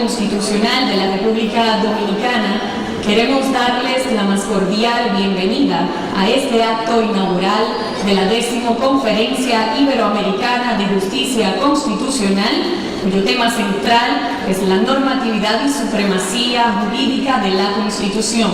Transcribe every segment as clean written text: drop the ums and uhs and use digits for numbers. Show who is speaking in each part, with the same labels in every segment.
Speaker 1: Constitucional de la República Dominicana, queremos darles la más cordial bienvenida a este acto inaugural de la 10ª Conferencia Iberoamericana de Justicia Constitucional, cuyo tema central es la normatividad y supremacía jurídica de la Constitución.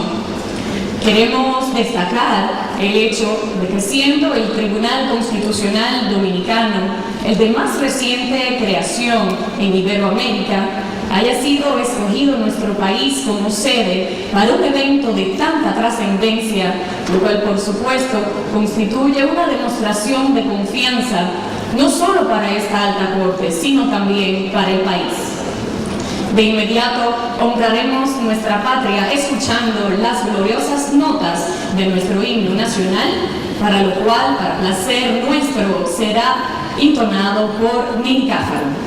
Speaker 1: Queremos destacar el hecho de que siendo el Tribunal Constitucional Dominicano el de más reciente creación en Iberoamérica, haya sido escogido nuestro país como sede para un evento de tanta trascendencia, lo cual por supuesto constituye una demostración de confianza no solo para esta alta corte, sino también para el país. De inmediato honraremos nuestra patria escuchando las gloriosas notas de nuestro himno nacional, para lo cual, para placer nuestro, será intonado por Ninicáfaro.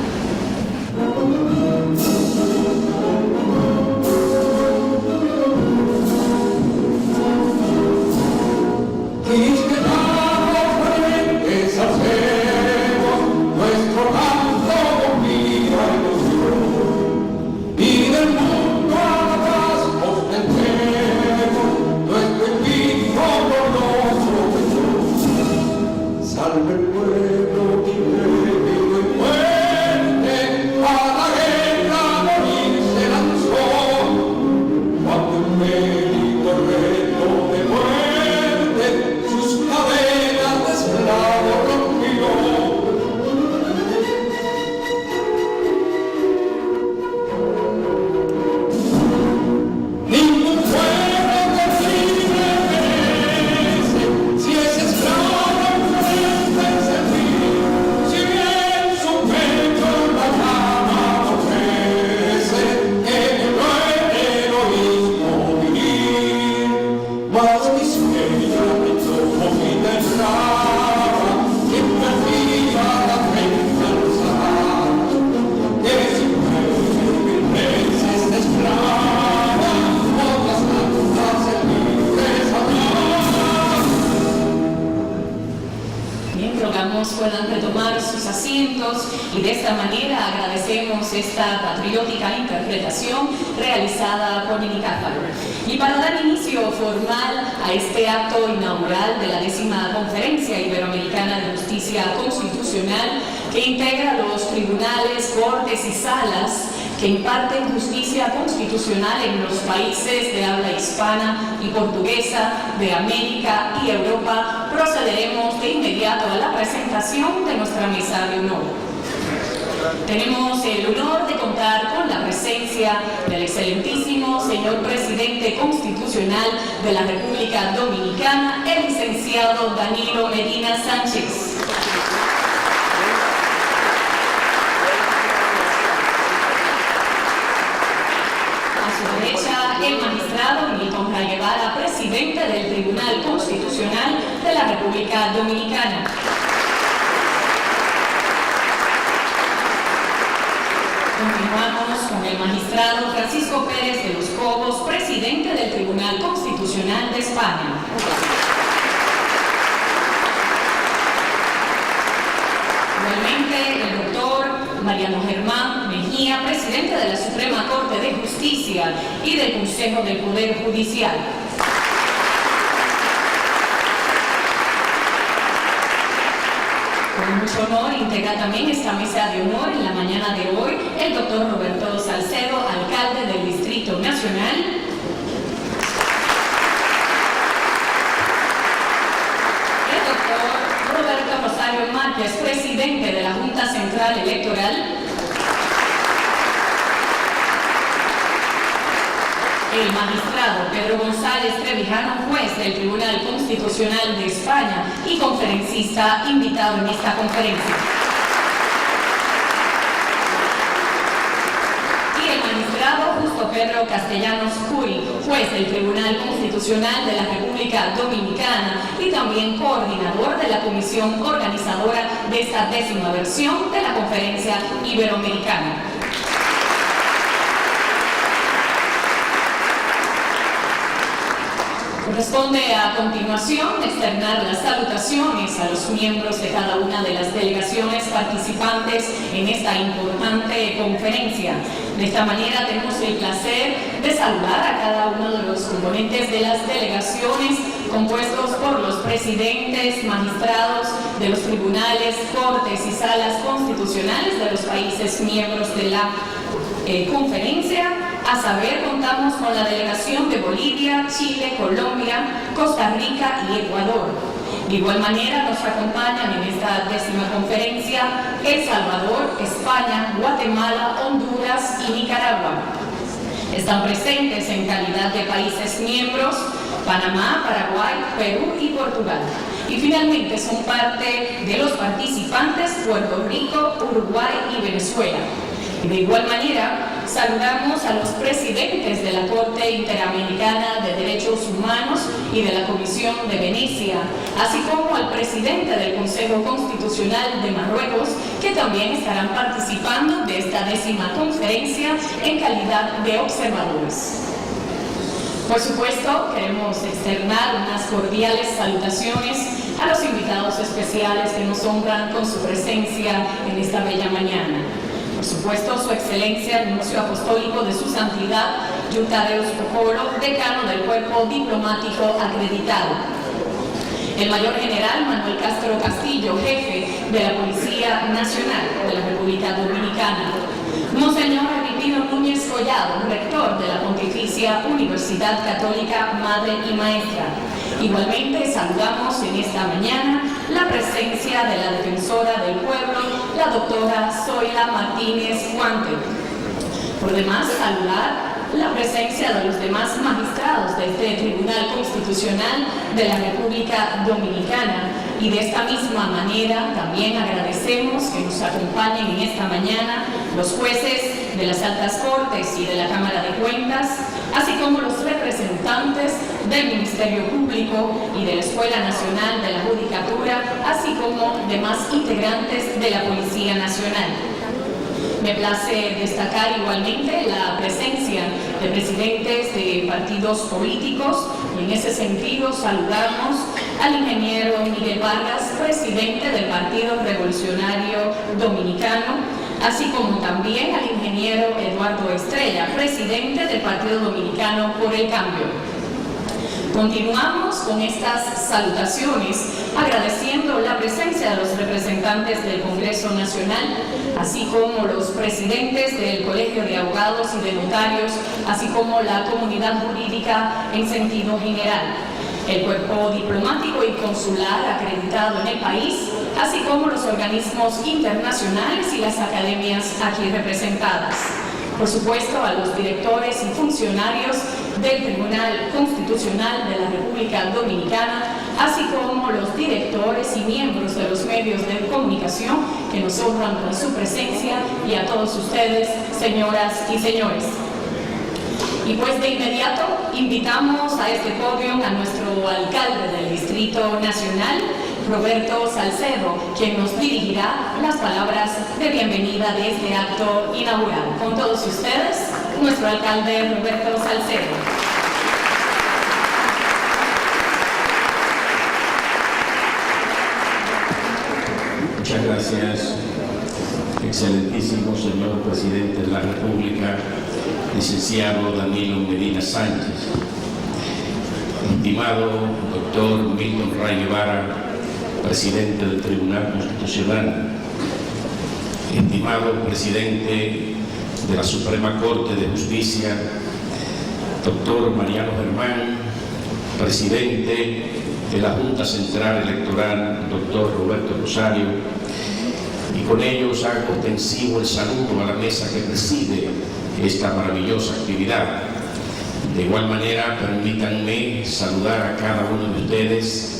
Speaker 1: Puedan retomar sus asientos y de esta manera agradecemos esta patriótica interpretación realizada por Ninicáfaro. Y para dar inicio formal a este acto inaugural de la 10ª Conferencia Iberoamericana de Justicia Constitucional, que integra los tribunales, cortes y salas que imparten justicia constitucional en los países de habla hispana y portuguesa de América y Europa, procederemos de inmediato a la presentación de nuestra mesa de honor. Tenemos el honor de contar con la presencia del excelentísimo señor Presidente Constitucional de la República Dominicana, el licenciado Danilo Medina Sánchez. El magistrado Milton Ray Guevara, presidente del Tribunal Constitucional de la República Dominicana. Continuamos con el magistrado Francisco Pérez de los Cobos, presidente del Tribunal Constitucional de España. Igualmente, el doctor Mariano Germán Mejía, presidente de la Suprema Corte de Justicia y del Consejo del Poder Judicial. Con mucho honor integra también esta mesa de honor en la mañana de hoy el doctor Roberto Salcedo, alcalde del Distrito Nacional. El doctor Roberto Rosario Márquez, presidente de la Junta Central Electoral. El magistrado Pedro González Trevijano, juez del Tribunal Constitucional de España y conferencista invitado en esta conferencia. Y el magistrado Justo Pedro Castellanos Curi, juez del Tribunal Constitucional de la República Dominicana y también coordinador de la comisión organizadora de esta 10ª versión de la Conferencia Iberoamericana. Corresponde a continuación externar las salutaciones a los miembros de cada una de las delegaciones participantes en esta importante conferencia. De esta manera tenemos el placer de saludar a cada uno de los componentes de las delegaciones compuestos por los presidentes, magistrados de los tribunales, cortes y salas constitucionales de los países miembros de la conferencia. A saber, contamos con la delegación de Bolivia, Chile, Colombia, Costa Rica y Ecuador. De igual manera nos acompañan en esta 10ª conferencia El Salvador, España, Guatemala, Honduras y Nicaragua. Están presentes en calidad de países miembros Panamá, Paraguay, Perú y Portugal. Y finalmente son parte de los participantes Puerto Rico, Uruguay y Venezuela. Y de igual manera, saludamos a los presidentes de la Corte Interamericana de Derechos Humanos y de la Comisión de Venecia, así como al presidente del Consejo Constitucional de Marruecos, que también estarán participando de esta 10ª conferencia en calidad de observadores. Por supuesto, queremos externar unas cordiales salutaciones a los invitados especiales que nos honran con su presencia en esta bella mañana. Por supuesto, Su Excelencia, el Nuncio Apostólico de Su Santidad, Yutadeus Pocoro, decano del Cuerpo Diplomático Acreditado. El Mayor General Manuel Castro Castillo, jefe de la Policía Nacional de la República Dominicana. Monseñor Agripino Núñez Collado, rector de la Pontificia Universidad Católica Madre y Maestra. Igualmente saludamos en esta mañana la presencia de la defensora del pueblo, la doctora Zoila Martínez Guante. Por demás, saludar la presencia de los demás magistrados de este Tribunal Constitucional de la República Dominicana. Y de esta misma manera también agradecemos que nos acompañen en esta mañana los jueces de las altas cortes y de la Cámara de Cuentas, así como los representantes del Ministerio Público y de la Escuela Nacional de la Judicatura, así como demás integrantes de la Policía Nacional. Me place destacar igualmente la presencia de presidentes de partidos políticos y en ese sentido saludamos al ingeniero Miguel Vargas, presidente del Partido Revolucionario Dominicano, así como también al ingeniero Eduardo Estrella, presidente del Partido Dominicano por el Cambio. Continuamos con estas salutaciones, agradeciendo la presencia de los representantes del Congreso Nacional, así como los presidentes del Colegio de Abogados y de Notarios, así como la comunidad jurídica en sentido general, el cuerpo diplomático y consular acreditado en el país, así como los organismos internacionales y las academias aquí representadas. Por supuesto, a los directores y funcionarios del Tribunal Constitucional de la República Dominicana, así como los directores y miembros de los medios de comunicación que nos honran con su presencia, y a todos ustedes, señoras y señores. Y pues de inmediato invitamos a este podio a nuestro alcalde del Distrito Nacional, Roberto Salcedo, quien nos dirigirá las palabras de bienvenida de este acto inaugural. Con todos ustedes, nuestro alcalde Roberto Salcedo.
Speaker 2: Muchas gracias, excelentísimo señor presidente de la República, licenciado Danilo Medina Sánchez, estimado doctor Milton Ray Guevara, presidente del Tribunal Constitucional, estimado presidente de la Suprema Corte de Justicia, doctor Mariano Germán, presidente de la Junta Central Electoral, doctor Roberto Rosario, y con ellos hago extensivo el saludo a la mesa que preside esta maravillosa actividad. De igual manera, permítanme saludar a cada uno de ustedes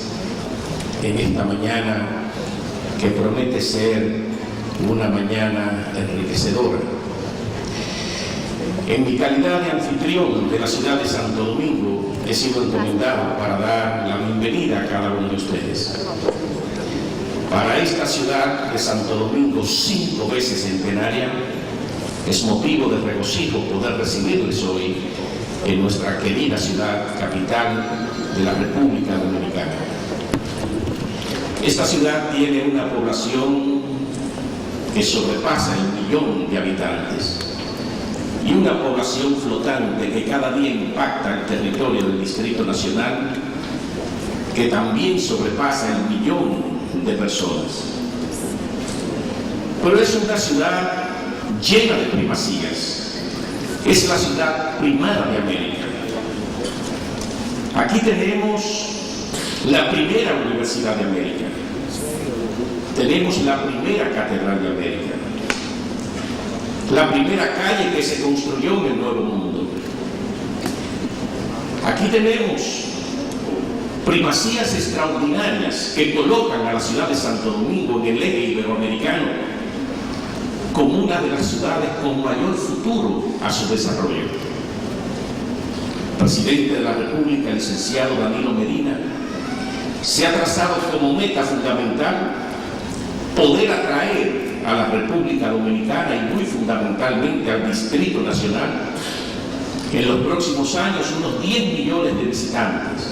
Speaker 2: en esta mañana que promete ser una mañana enriquecedora. En mi calidad de anfitrión de la ciudad de Santo Domingo, he sido encomendado para dar la bienvenida a cada uno de ustedes. Para esta ciudad de Santo Domingo, 5 veces centenaria, es motivo de regocijo poder recibirles hoy en nuestra querida ciudad capital de la República Dominicana. Esta ciudad tiene una población que sobrepasa el 1.000.000 de habitantes y una población flotante que cada día impacta el territorio del Distrito Nacional, que también sobrepasa el 1.000.000 de personas. Pero es una ciudad llena de primacías. Es la ciudad primada de América. Aquí tenemos la primera Universidad de América. Tenemos la primera Catedral de América. La primera calle que se construyó en el Nuevo Mundo. Aquí tenemos primacías extraordinarias que colocan a la ciudad de Santo Domingo en el eje iberoamericano como una de las ciudades con mayor futuro a su desarrollo. El presidente de la República, el licenciado Danilo Medina, se ha trazado como meta fundamental poder atraer a la República Dominicana y muy fundamentalmente al Distrito Nacional en los próximos años unos 10 millones de visitantes,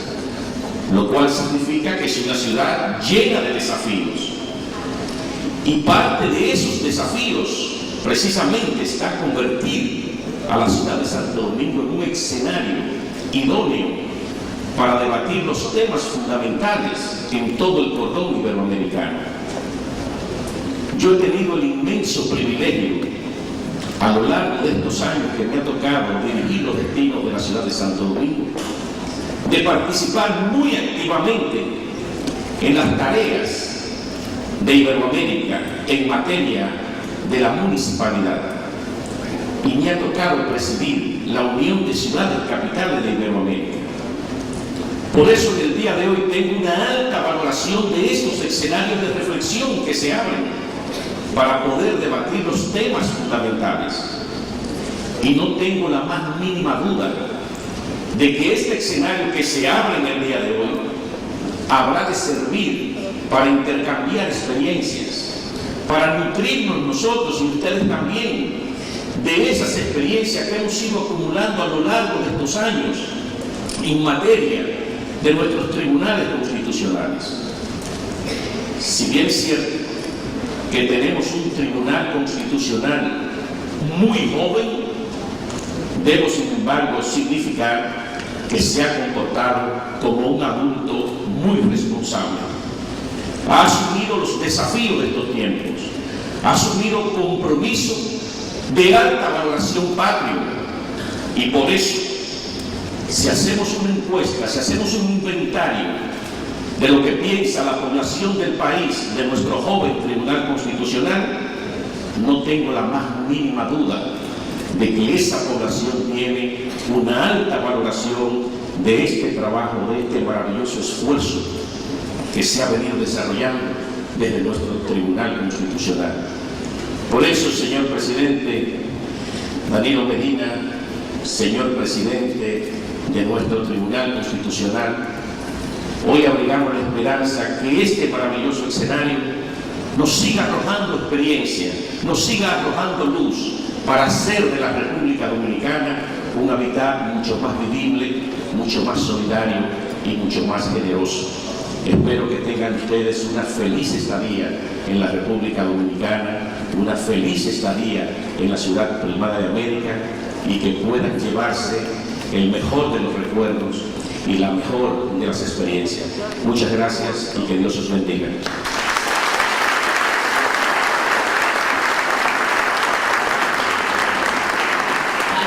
Speaker 2: lo cual significa que es una ciudad llena de desafíos. Y parte de esos desafíos precisamente está convertir a la ciudad de Santo Domingo en un escenario idóneo para debatir los temas fundamentales en todo el cordón iberoamericano. Yo he tenido el inmenso privilegio a lo largo de estos años que me ha tocado dirigir los destinos de la ciudad de Santo Domingo, de participar muy activamente en las tareas de Iberoamérica en materia de la municipalidad. Y me ha tocado presidir la Unión de Ciudades Capitales de Iberoamérica. Por eso en el día de hoy tengo una alta valoración de estos escenarios de reflexión que se abren para poder debatir los temas fundamentales. Y no tengo la más mínima duda de que este escenario que se abre en el día de hoy habrá de servir para intercambiar experiencias, para nutrirnos nosotros y ustedes también de esas experiencias que hemos ido acumulando a lo largo de estos años en materia de nuestros tribunales constitucionales. Si bien es cierto que tenemos un tribunal constitucional muy joven, debo sin embargo significar que se ha comportado como un adulto muy responsable. Ha asumido los desafíos de estos tiempos, ha asumido compromiso de alta valoración patria, y por eso, si hacemos una encuesta, si hacemos un inventario de lo que piensa la población del país de nuestro joven Tribunal Constitucional, no tengo la más mínima duda de que esa población tiene una alta valoración de este trabajo, de este maravilloso esfuerzo que se ha venido desarrollando desde nuestro Tribunal Constitucional. Por eso, señor presidente Danilo Medina, señor presidente de nuestro Tribunal Constitucional, hoy abrigamos la esperanza que este maravilloso escenario nos siga arrojando experiencia, nos siga arrojando luz para hacer de la República Dominicana un hábitat mucho más vivible, mucho más solidario y mucho más generoso. Espero que tengan ustedes una feliz estadía en la República Dominicana, una feliz estadía en la ciudad primada de América, y que puedan llevarse el mejor de los recuerdos y la mejor de las experiencias. Muchas gracias y que Dios os bendiga.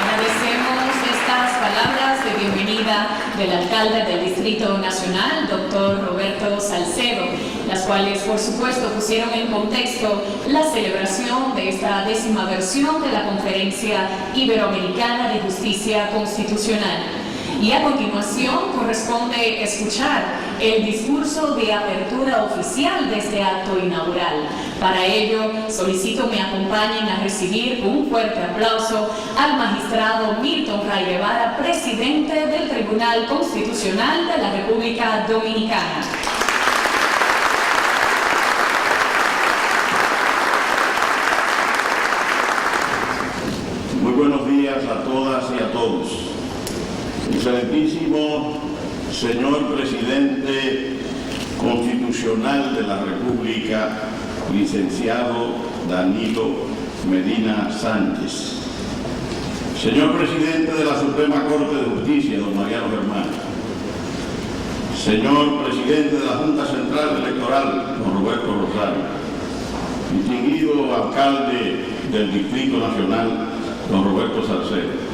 Speaker 1: Agradecemos estas palabras de bienvenida del alcalde del Distrito Nacional, doctor Roberto Salcedo, las cuales por supuesto pusieron en contexto la celebración de esta 10ª versión de la Conferencia Iberoamericana de Justicia Constitucional. Y a continuación corresponde escuchar el discurso de apertura oficial de este acto inaugural. Para ello, solicito me acompañen a recibir con un fuerte aplauso al magistrado Milton Ray Guevara, presidente del Tribunal Constitucional de la República Dominicana.
Speaker 3: Muy buenos días a todas y a todos. Excelentísimo señor presidente constitucional de la República, licenciado Danilo Medina Sánchez. Señor presidente de la Suprema Corte de Justicia, don Mariano Germán. Señor presidente de la Junta Central Electoral, don Roberto Rosario. Distinguido alcalde del Distrito Nacional, don Roberto Salcedo.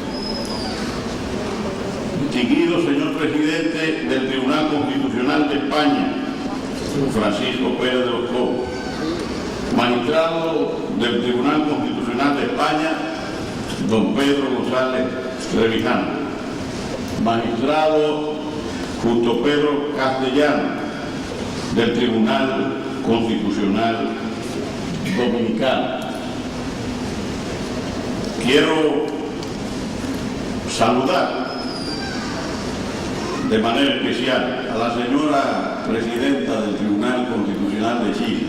Speaker 3: Distinguido señor presidente del Tribunal Constitucional de España, Francisco Pérez de los Cobos. Magistrado del Tribunal Constitucional de España, don Pedro González Revijano. Magistrado Justo Pedro Castellano, del Tribunal Constitucional Dominicano. Quiero saludar de manera especial a la señora presidenta del Tribunal Constitucional de Chile,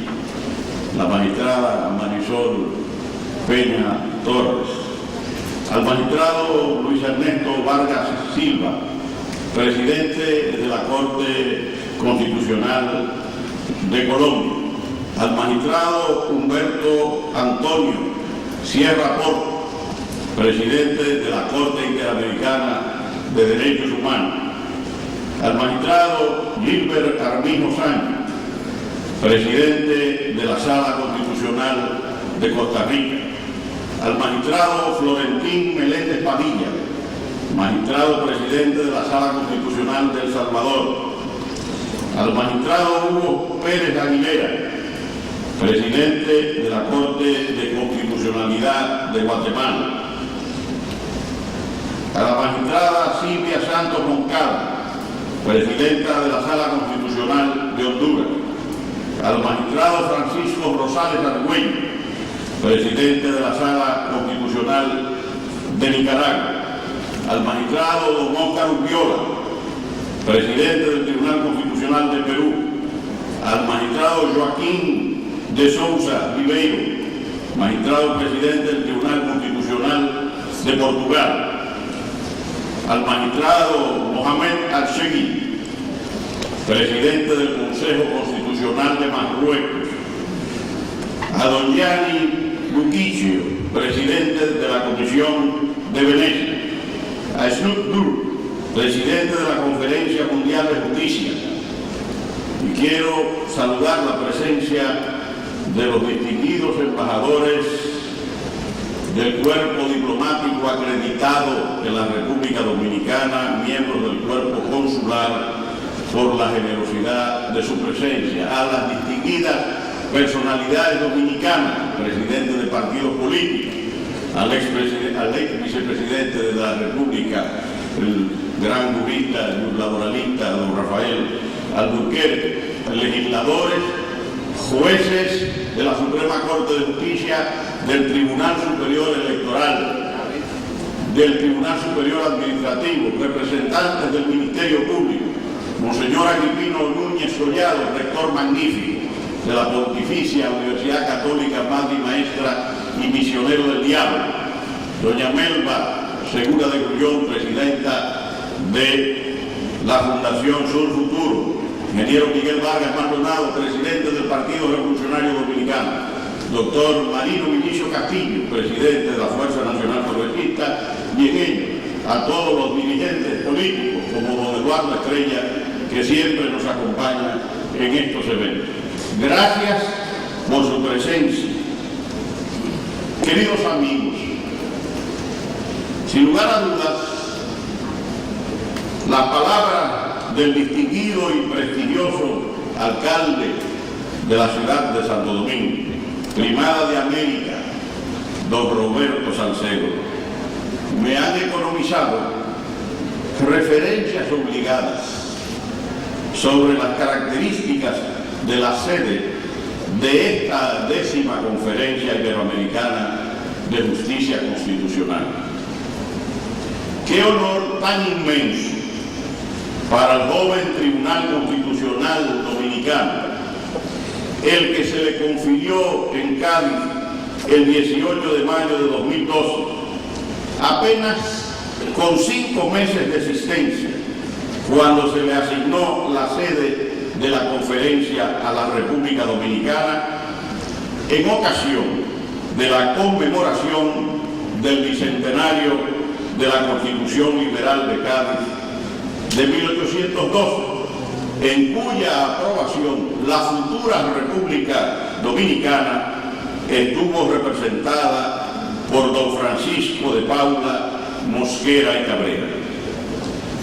Speaker 3: la magistrada Marisol Peña Torres, al magistrado Luis Ernesto Vargas Silva, presidente de la Corte Constitucional de Colombia, al magistrado Humberto Antonio Sierra Porto, presidente de la Corte Interamericana de Derechos Humanos, al magistrado Gilbert Armijo Sánchez, presidente de la Sala Constitucional de Costa Rica, al magistrado Florentín Meléndez Padilla, magistrado presidente de la Sala Constitucional de El Salvador, al magistrado Hugo Pérez Aguilera, presidente de la Corte de Constitucionalidad de Guatemala, a la magistrada Silvia Santos Moncada, presidenta de la Sala Constitucional de Honduras, al magistrado Francisco Rosales Argüello, presidente de la Sala Constitucional de Nicaragua, al magistrado don Óscar Urbiola, presidente del Tribunal Constitucional de Perú, al magistrado Joaquín de Sousa Ribeiro, magistrado presidente del Tribunal Constitucional de Portugal, al magistrado Mohamed Al-Shegui, presidente del Consejo Constitucional de Marruecos, a don Gianni Luquicio, presidente de la Comisión de Venecia, a Snoop Dur, presidente de la Conferencia Mundial de Justicia. Y quiero saludar la presencia de los distinguidos embajadores del cuerpo diplomático acreditado en la República Dominicana, miembros del cuerpo consular, por la generosidad de su presencia, a las distinguidas personalidades dominicanas, presidentes de partidos políticos, al ex vicepresidente de la República, el gran jurista y laboralista, don Rafael Alburquerque, legisladores, jueces de la Suprema Corte de Justicia, del Tribunal Superior Electoral, del Tribunal Superior Administrativo, representantes del Ministerio Público, Monseñor Agripino Núñez Collado, rector magnífico de la Pontificia Universidad Católica, Madre y Maestra y Misionero del Diablo, doña Melba Segura de Grullón, presidenta de la Fundación Sur Futuro, ingeniero Miguel Vargas Maldonado, presidente del Partido Revolucionario Dominicano, doctor Marino Vinicio Castillo, presidente de la Fuerza Nacional Progresista, y en ello a todos los dirigentes políticos, como don Eduardo Estrella, que siempre nos acompaña en estos eventos. Gracias por su presencia. Queridos amigos, sin lugar a dudas, las palabras del distinguido y prestigioso alcalde de la ciudad de Santo Domingo, Primada de América, don Roberto Salcedo, me han economizado referencias obligadas sobre las características de la sede de esta 10ª Conferencia Iberoamericana de Justicia Constitucional. Qué honor tan inmenso para el joven Tribunal Constitucional Dominicano, el que se le confirió en Cádiz el 18 de mayo de 2012, apenas con 5 meses de existencia, cuando se le asignó la sede de la conferencia a la República Dominicana, en ocasión de la conmemoración del bicentenario de la Constitución Liberal de Cádiz de 1812, en cuya aprobación la futura República Dominicana estuvo representada por don Francisco de Paula Mosquera y Cabrera.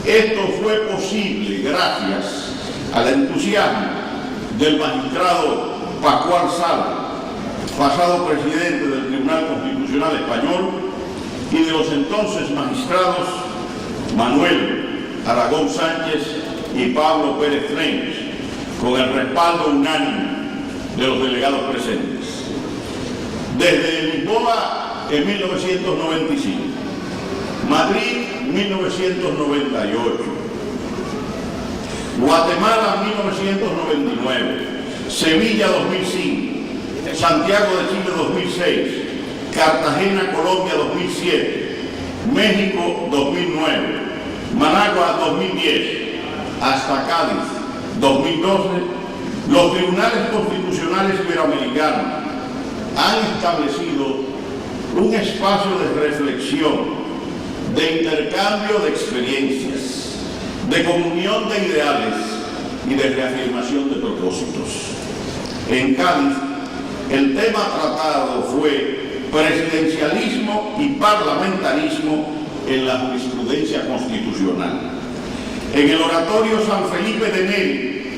Speaker 3: Esto fue posible gracias al entusiasmo del magistrado Pascual Sala, pasado presidente del Tribunal Constitucional Español, y de los entonces magistrados Manuel Aragón Sánchez y Pablo Pérez Frenes, con el respaldo unánime de los delegados presentes. Desde Lisboa en 1995, Madrid 1998, Guatemala 1999, Sevilla 2005, Santiago de Chile 2006, Cartagena, Colombia 2007, México 2009, Managua 2010, hasta Cádiz 2012, los tribunales constitucionales iberoamericanos han establecido un espacio de reflexión, de intercambio de experiencias, de comunión de ideales y de reafirmación de propósitos. En Cádiz, el tema tratado fue presidencialismo y parlamentarismo en la jurisprudencia constitucional. En el oratorio San Felipe de Neri,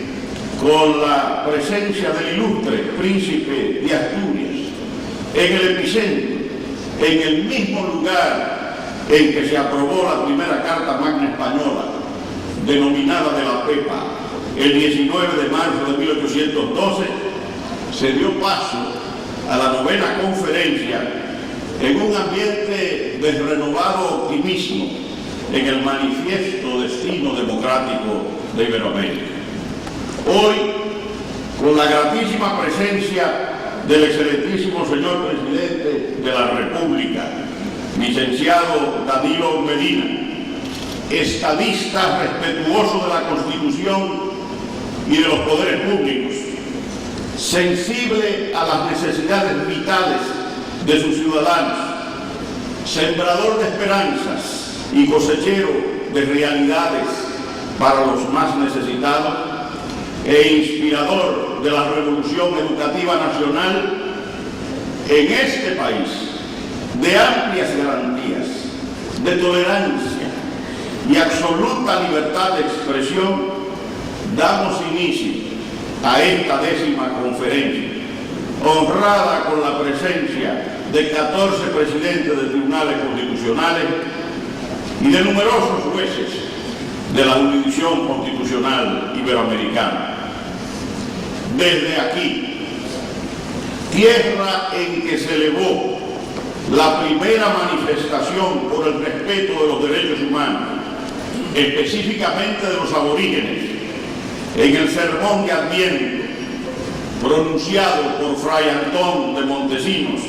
Speaker 3: con la presencia del ilustre príncipe de Asturias, en el epicentro, en el mismo lugar en que se aprobó la primera Carta Magna Española, denominada de la Pepa, el 19 de marzo de 1812, se dio paso a la 9ª conferencia en un ambiente de renovado optimismo en el manifiesto destino democrático de Iberoamérica. Hoy, con la gratísima presencia del excelentísimo señor presidente de la República, licenciado Danilo Medina, estadista respetuoso de la Constitución y de los poderes públicos, sensible a las necesidades vitales de sus ciudadanos, sembrador de esperanzas y cosechero de realidades para los más necesitados, e inspirador de la revolución educativa nacional, en este país, de amplias garantías, de tolerancia y absoluta libertad de expresión, damos inicio a esta 10ª conferencia, honrada con la presencia de 14 presidentes de tribunales constitucionales y de numerosos jueces de la jurisdicción constitucional iberoamericana. Desde aquí, tierra en que se elevó la primera manifestación por el respeto de los derechos humanos, específicamente de los aborígenes, en el sermón de Adviento, pronunciado por Fray Antón de Montesinos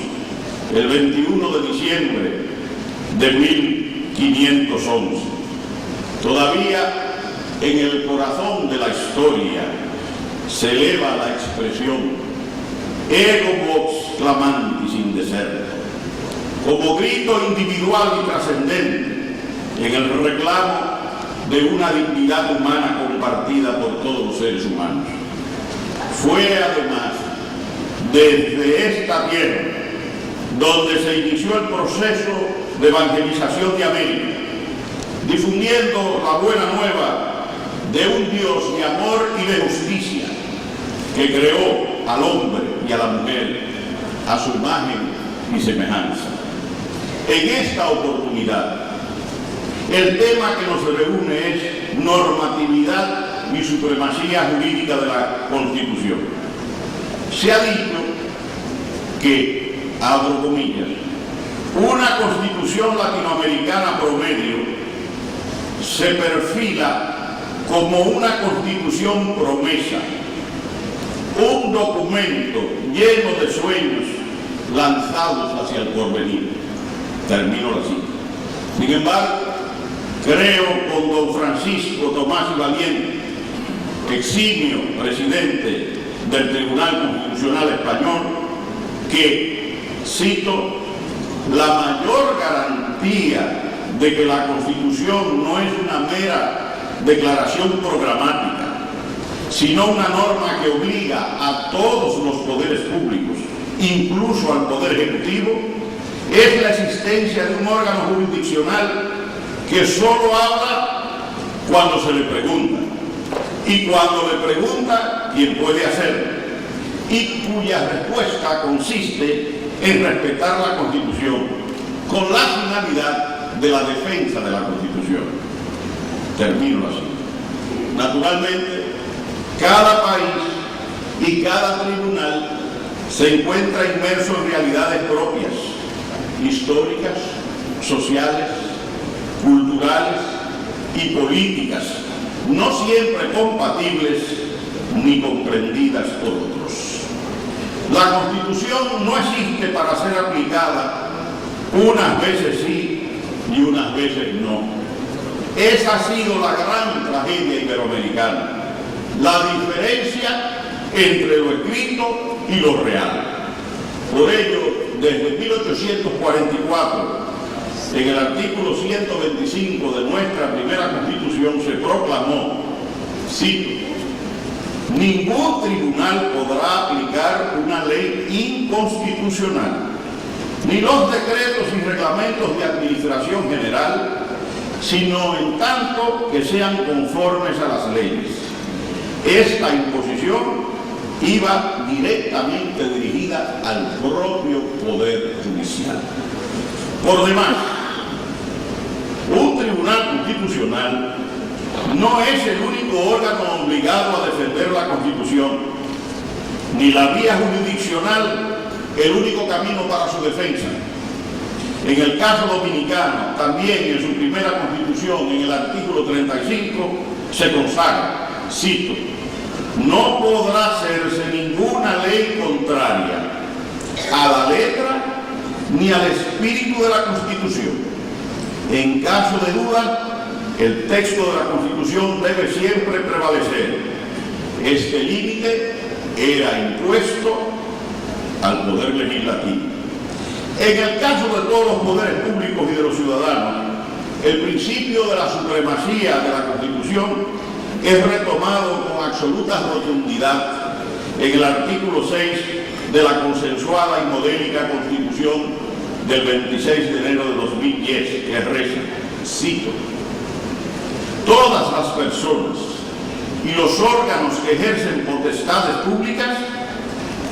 Speaker 3: el 21 de diciembre de 1511. Todavía en el corazón de la historia se eleva la expresión ego vox clamantis in deserto, como grito individual y trascendente en el reclamo de una dignidad humana compartida por todos los seres humanos. Fue además desde esta tierra donde se inició el proceso de evangelización de América, difundiendo la buena nueva de un Dios de amor y de justicia que creó al hombre y a la mujer a su imagen y semejanza. En esta oportunidad, el tema que nos reúne es normatividad y supremacía jurídica de la Constitución. Se ha dicho que, abro comillas, una Constitución latinoamericana promedio se perfila como una Constitución promesa, un documento lleno de sueños lanzados hacia el porvenir. Termino la cita. Sin embargo, Creo con don Francisco Tomás y Valiente, eximio presidente del Tribunal Constitucional Español, que, cito, la mayor garantía de que la Constitución no es una mera declaración programática, sino una norma que obliga a todos los poderes públicos, incluso al Poder Ejecutivo, es la existencia de un órgano jurisdiccional que solo habla cuando se le pregunta, y cuando le pregunta quien puede hacerlo, y cuya respuesta consiste en respetar la Constitución con la finalidad de la defensa de la Constitución. Termino así. Naturalmente, cada país y cada tribunal se encuentra inmerso en realidades propias, históricas, sociales, culturales y políticas, no siempre compatibles ni comprendidas por otros. La Constitución no existe para ser aplicada unas veces sí y unas veces no. Esa ha sido la gran tragedia iberoamericana, la diferencia entre lo escrito y lo real. Por ello, desde 1844, en el artículo 125 de nuestra primera Constitución se proclamó, cito, ningún tribunal podrá aplicar una ley inconstitucional, ni los decretos y reglamentos de administración general, sino en tanto que sean conformes a las leyes. Esta imposición iba directamente dirigida al propio Poder Judicial. Por demás, un tribunal constitucional no es el único órgano obligado a defender la Constitución, ni la vía jurisdiccional el único camino para su defensa. En el caso dominicano, también en su primera Constitución, en el artículo 35, se consagra, cito, no podrá hacerse ninguna ley contraria a la letra ni al espíritu de la Constitución. En caso de duda, el texto de la Constitución debe siempre prevalecer. Este límite era impuesto al Poder Legislativo. En el caso de todos los poderes públicos y de los ciudadanos, el principio de la supremacía de la Constitución es retomado con absoluta rotundidad en el artículo 6 de la consensuada y modélica Constitución del 26 de enero de 2010, que reza, cito, todas las personas y los órganos que ejercen potestades públicas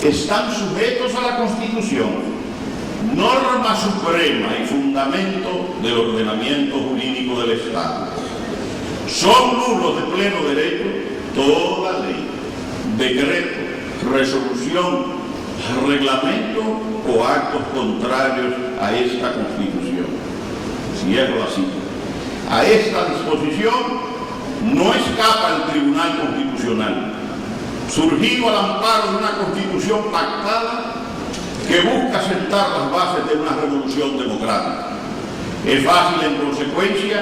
Speaker 3: están sujetos a la Constitución, norma suprema y fundamento del ordenamiento jurídico del Estado. Son nulos de pleno derecho toda ley, decreto, resolución, reglamento o actos contrarios a esta Constitución. Cierro la cita. A esta disposición no escapa el Tribunal Constitucional, surgido al amparo de una Constitución pactada que busca sentar las bases de una revolución democrática. Es fácil, en consecuencia,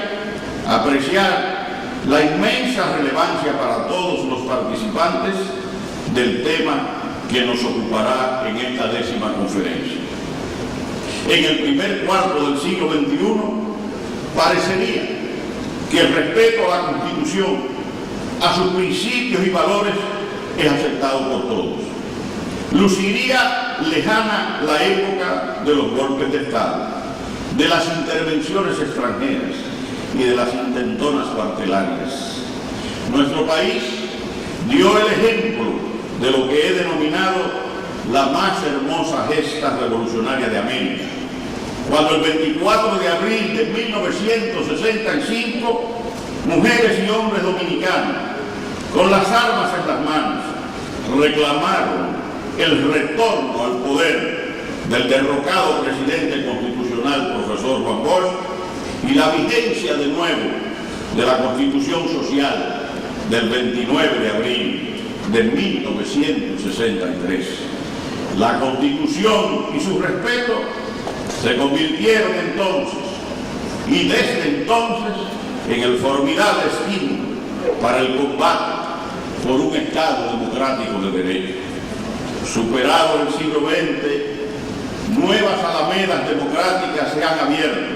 Speaker 3: apreciar la inmensa relevancia para todos los participantes del tema que nos ocupará en esta 10ª conferencia. En el primer cuarto del siglo XXI, parecería que el respeto a la Constitución, a sus principios y valores, es aceptado por todos. Luciría lejana la época de los golpes de Estado, de las intervenciones extranjeras y de las intentonas cuartelarias. Nuestro país dio el ejemplo de lo que he denominado la más hermosa gesta revolucionaria de América, cuando el 24 de abril de 1965, mujeres y hombres dominicanos, con las armas en las manos, reclamaron el retorno al poder del derrocado presidente constitucional, profesor Juan Bosch, y la vigencia de nuevo de la Constitución Social del 29 de abril de 1963. La Constitución y su respeto se convirtieron entonces, y desde entonces, en el formidable estímulo para el combate por un Estado democrático de derecho. Superado el siglo XX, nuevas alamedas democráticas se han abierto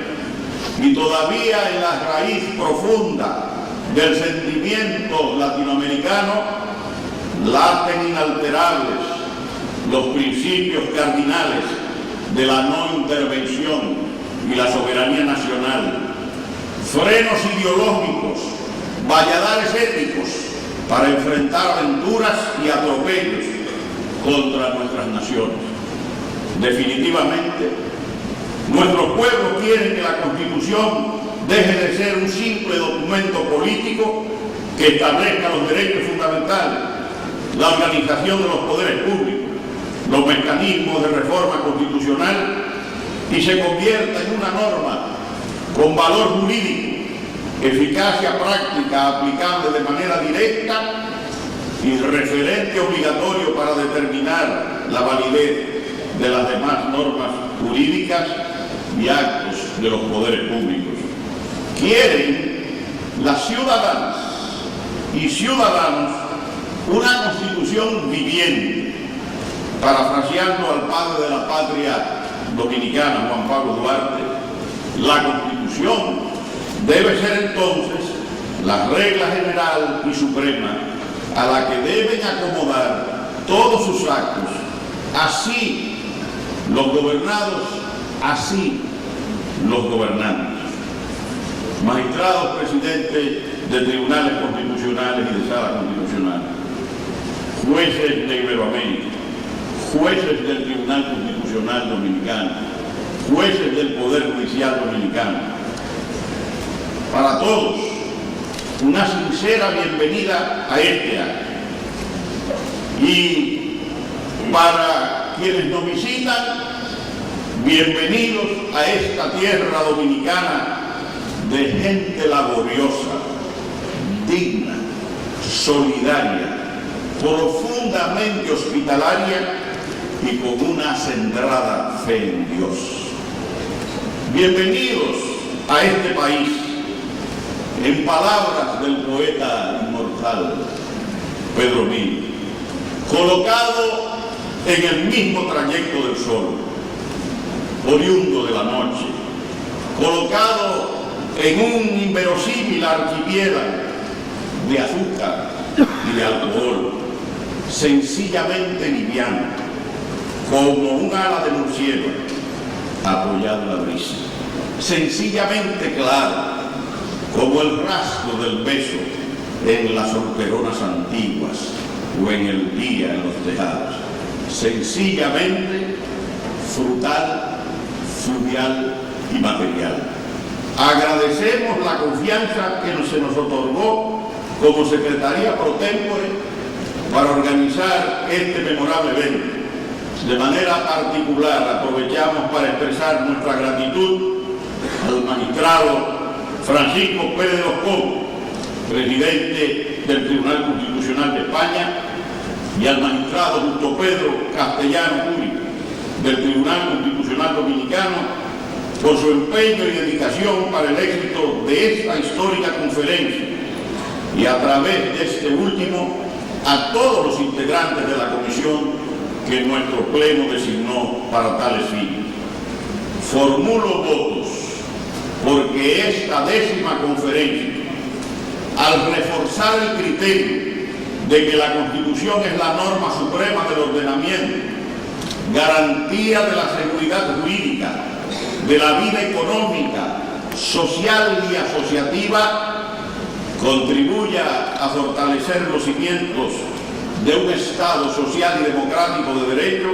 Speaker 3: y todavía en la raíz profunda del sentimiento latinoamericano laten inalterables los principios cardinales de la no intervención y la soberanía nacional, frenos ideológicos, valladares éticos para enfrentar aventuras y atropellos contra nuestras naciones. Definitivamente, nuestros pueblos quieren que la Constitución deje de ser un simple documento político que establezca los derechos fundamentales, la organización de los poderes públicos, los mecanismos de reforma constitucional y se convierta en una norma con valor jurídico, eficacia práctica aplicable de manera directa y referente obligatorio para determinar la validez de las demás normas jurídicas y actos de los poderes públicos. Quieren las ciudadanas y ciudadanos una Constitución viviente. Parafraseando al padre de la patria dominicana, Juan Pablo Duarte, la Constitución debe ser entonces la regla general y suprema a la que deben acomodar todos sus actos, así los gobernados, así los gobernantes. Magistrados presidentes de tribunales constitucionales y de salas constitucionales, jueces de Iberoamérica, jueces del Tribunal Constitucional Dominicano, jueces del Poder Judicial Dominicano. Para todos, una sincera bienvenida a este acto. Y para quienes nos visitan, bienvenidos a esta tierra dominicana de gente laboriosa, digna, solidaria, profundamente hospitalaria y con una acendrada fe en Dios. Bienvenidos a este país, en palabras del poeta inmortal Pedro Mil, colocado en el mismo trayecto del sol, oriundo de la noche, colocado en un inverosímil archipiélago de azúcar y de alcohol, sencillamente liviano, como un ala de murciélago apoyado en la brisa, sencillamente claro, como el rastro del beso en las solteronas antiguas o en el día en los tejados, sencillamente frutal, fluvial y material. Agradecemos la confianza que se nos otorgó como Secretaría Pro Tempore para organizar este memorable evento. De manera particular aprovechamos para expresar nuestra gratitud al magistrado Francisco Pérez de los Cobos, presidente del Tribunal Constitucional de España, y al magistrado Justo Pedro Castellano Curi, del Tribunal Constitucional Dominicano, por su empeño y dedicación para el éxito de esta histórica conferencia, y a través de este último, a todos los integrantes de la comisión que nuestro Pleno designó para tales fines. Formulo votos porque esta 10ª conferencia, al reforzar el criterio de que la Constitución es la norma suprema del ordenamiento, garantía de la seguridad jurídica, de la vida económica, social y asociativa, contribuya a fortalecer los cimientos de un Estado social y democrático de derecho,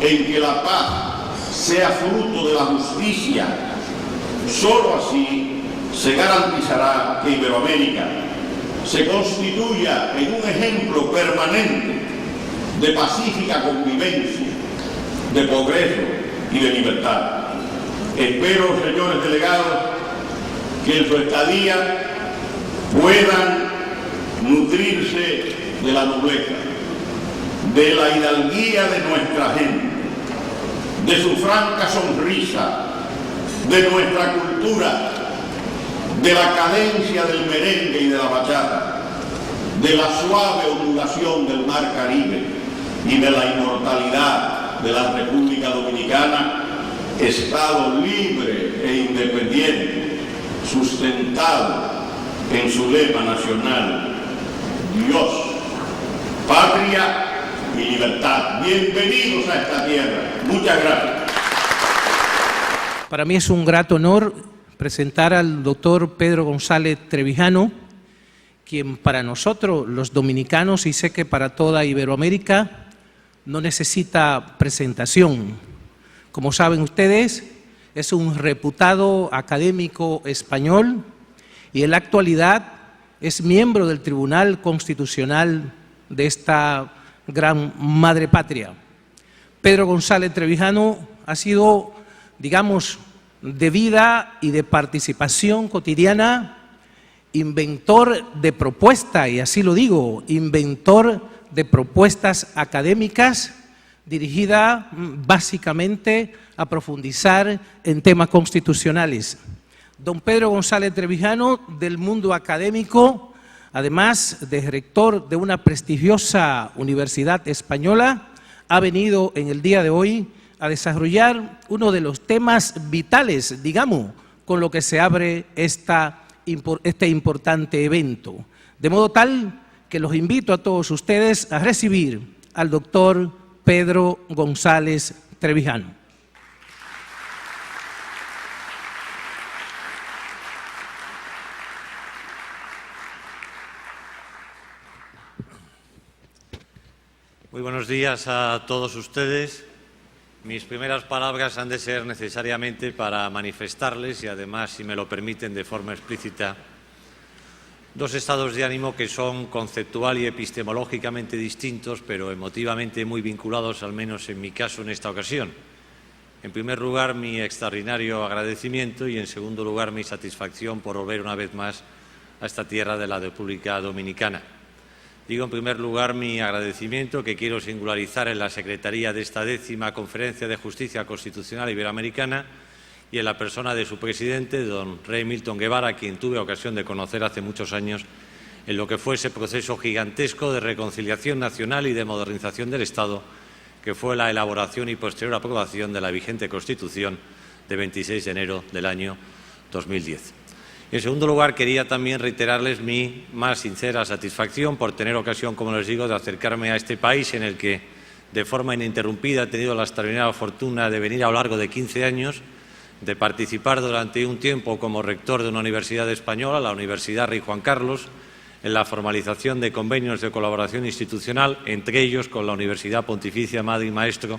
Speaker 3: en que la paz sea fruto de la justicia. Solo así se garantizará que Iberoamérica se constituya en un ejemplo permanente de pacífica convivencia, de progreso y de libertad. Espero, señores delegados, que en su estadía puedan nutrirse de la nobleza, de la hidalguía de nuestra gente, de su franca sonrisa, de nuestra cultura, de la cadencia del merengue y de la bachata, de la suave ondulación del mar Caribe y de la inmortalidad de la República Dominicana, Estado libre e independiente, sustentado en su lema nacional, Dios, patria y libertad. Bienvenidos a esta tierra. Muchas gracias.
Speaker 4: Para mí es un grato honor presentar al doctor Pedro González Trevijano, quien para nosotros, los dominicanos, y sé que para toda Iberoamérica, no necesita presentación. Como saben ustedes, es un reputado académico español y en la actualidad es miembro del Tribunal Constitucional de esta gran madre patria. Pedro González Trevijano ha sido, digamos, de vida y de participación cotidiana, inventor de propuestas, y así lo digo, inventor de propuestas académicas dirigida básicamente a profundizar en temas constitucionales. Don Pedro González Trevijano, del mundo académico, además de rector de una prestigiosa universidad española, ha venido en el día de hoy a desarrollar uno de los temas vitales, digamos, con lo que se abre este importante evento. De modo tal que los invito a todos ustedes a recibir al doctor Pedro González Trevijano.
Speaker 5: Muy buenos días a todos ustedes. Mis primeras palabras han de ser necesariamente para manifestarles, y además, si me lo permiten, de forma explícita, dos estados de ánimo que son conceptual y epistemológicamente distintos, pero emotivamente muy vinculados, al menos en mi caso en esta ocasión. En primer lugar, mi extraordinario agradecimiento y, en segundo lugar, mi satisfacción por volver una vez más a esta tierra de la República Dominicana. Digo, en primer lugar, mi agradecimiento, que quiero singularizar en la secretaría de esta 10ª Conferencia de Justicia Constitucional Iberoamericana y en la persona de su presidente, don Rey Milton Guevara, a quien tuve ocasión de conocer hace muchos años en lo que fue ese proceso gigantesco de reconciliación nacional y de modernización del Estado, que fue la elaboración y posterior aprobación de la vigente Constitución de 26 de enero del año 2010. En segundo lugar, quería también reiterarles mi más sincera satisfacción por tener ocasión, como les digo, de acercarme a este país en el que, de forma ininterrumpida, he tenido la extraordinaria fortuna de venir a lo largo de 15 años, de participar durante un tiempo como rector de una universidad española, la Universidad Rey Juan Carlos, en la formalización de convenios de colaboración institucional, entre ellos con la Universidad Pontificia Madre y Maestro,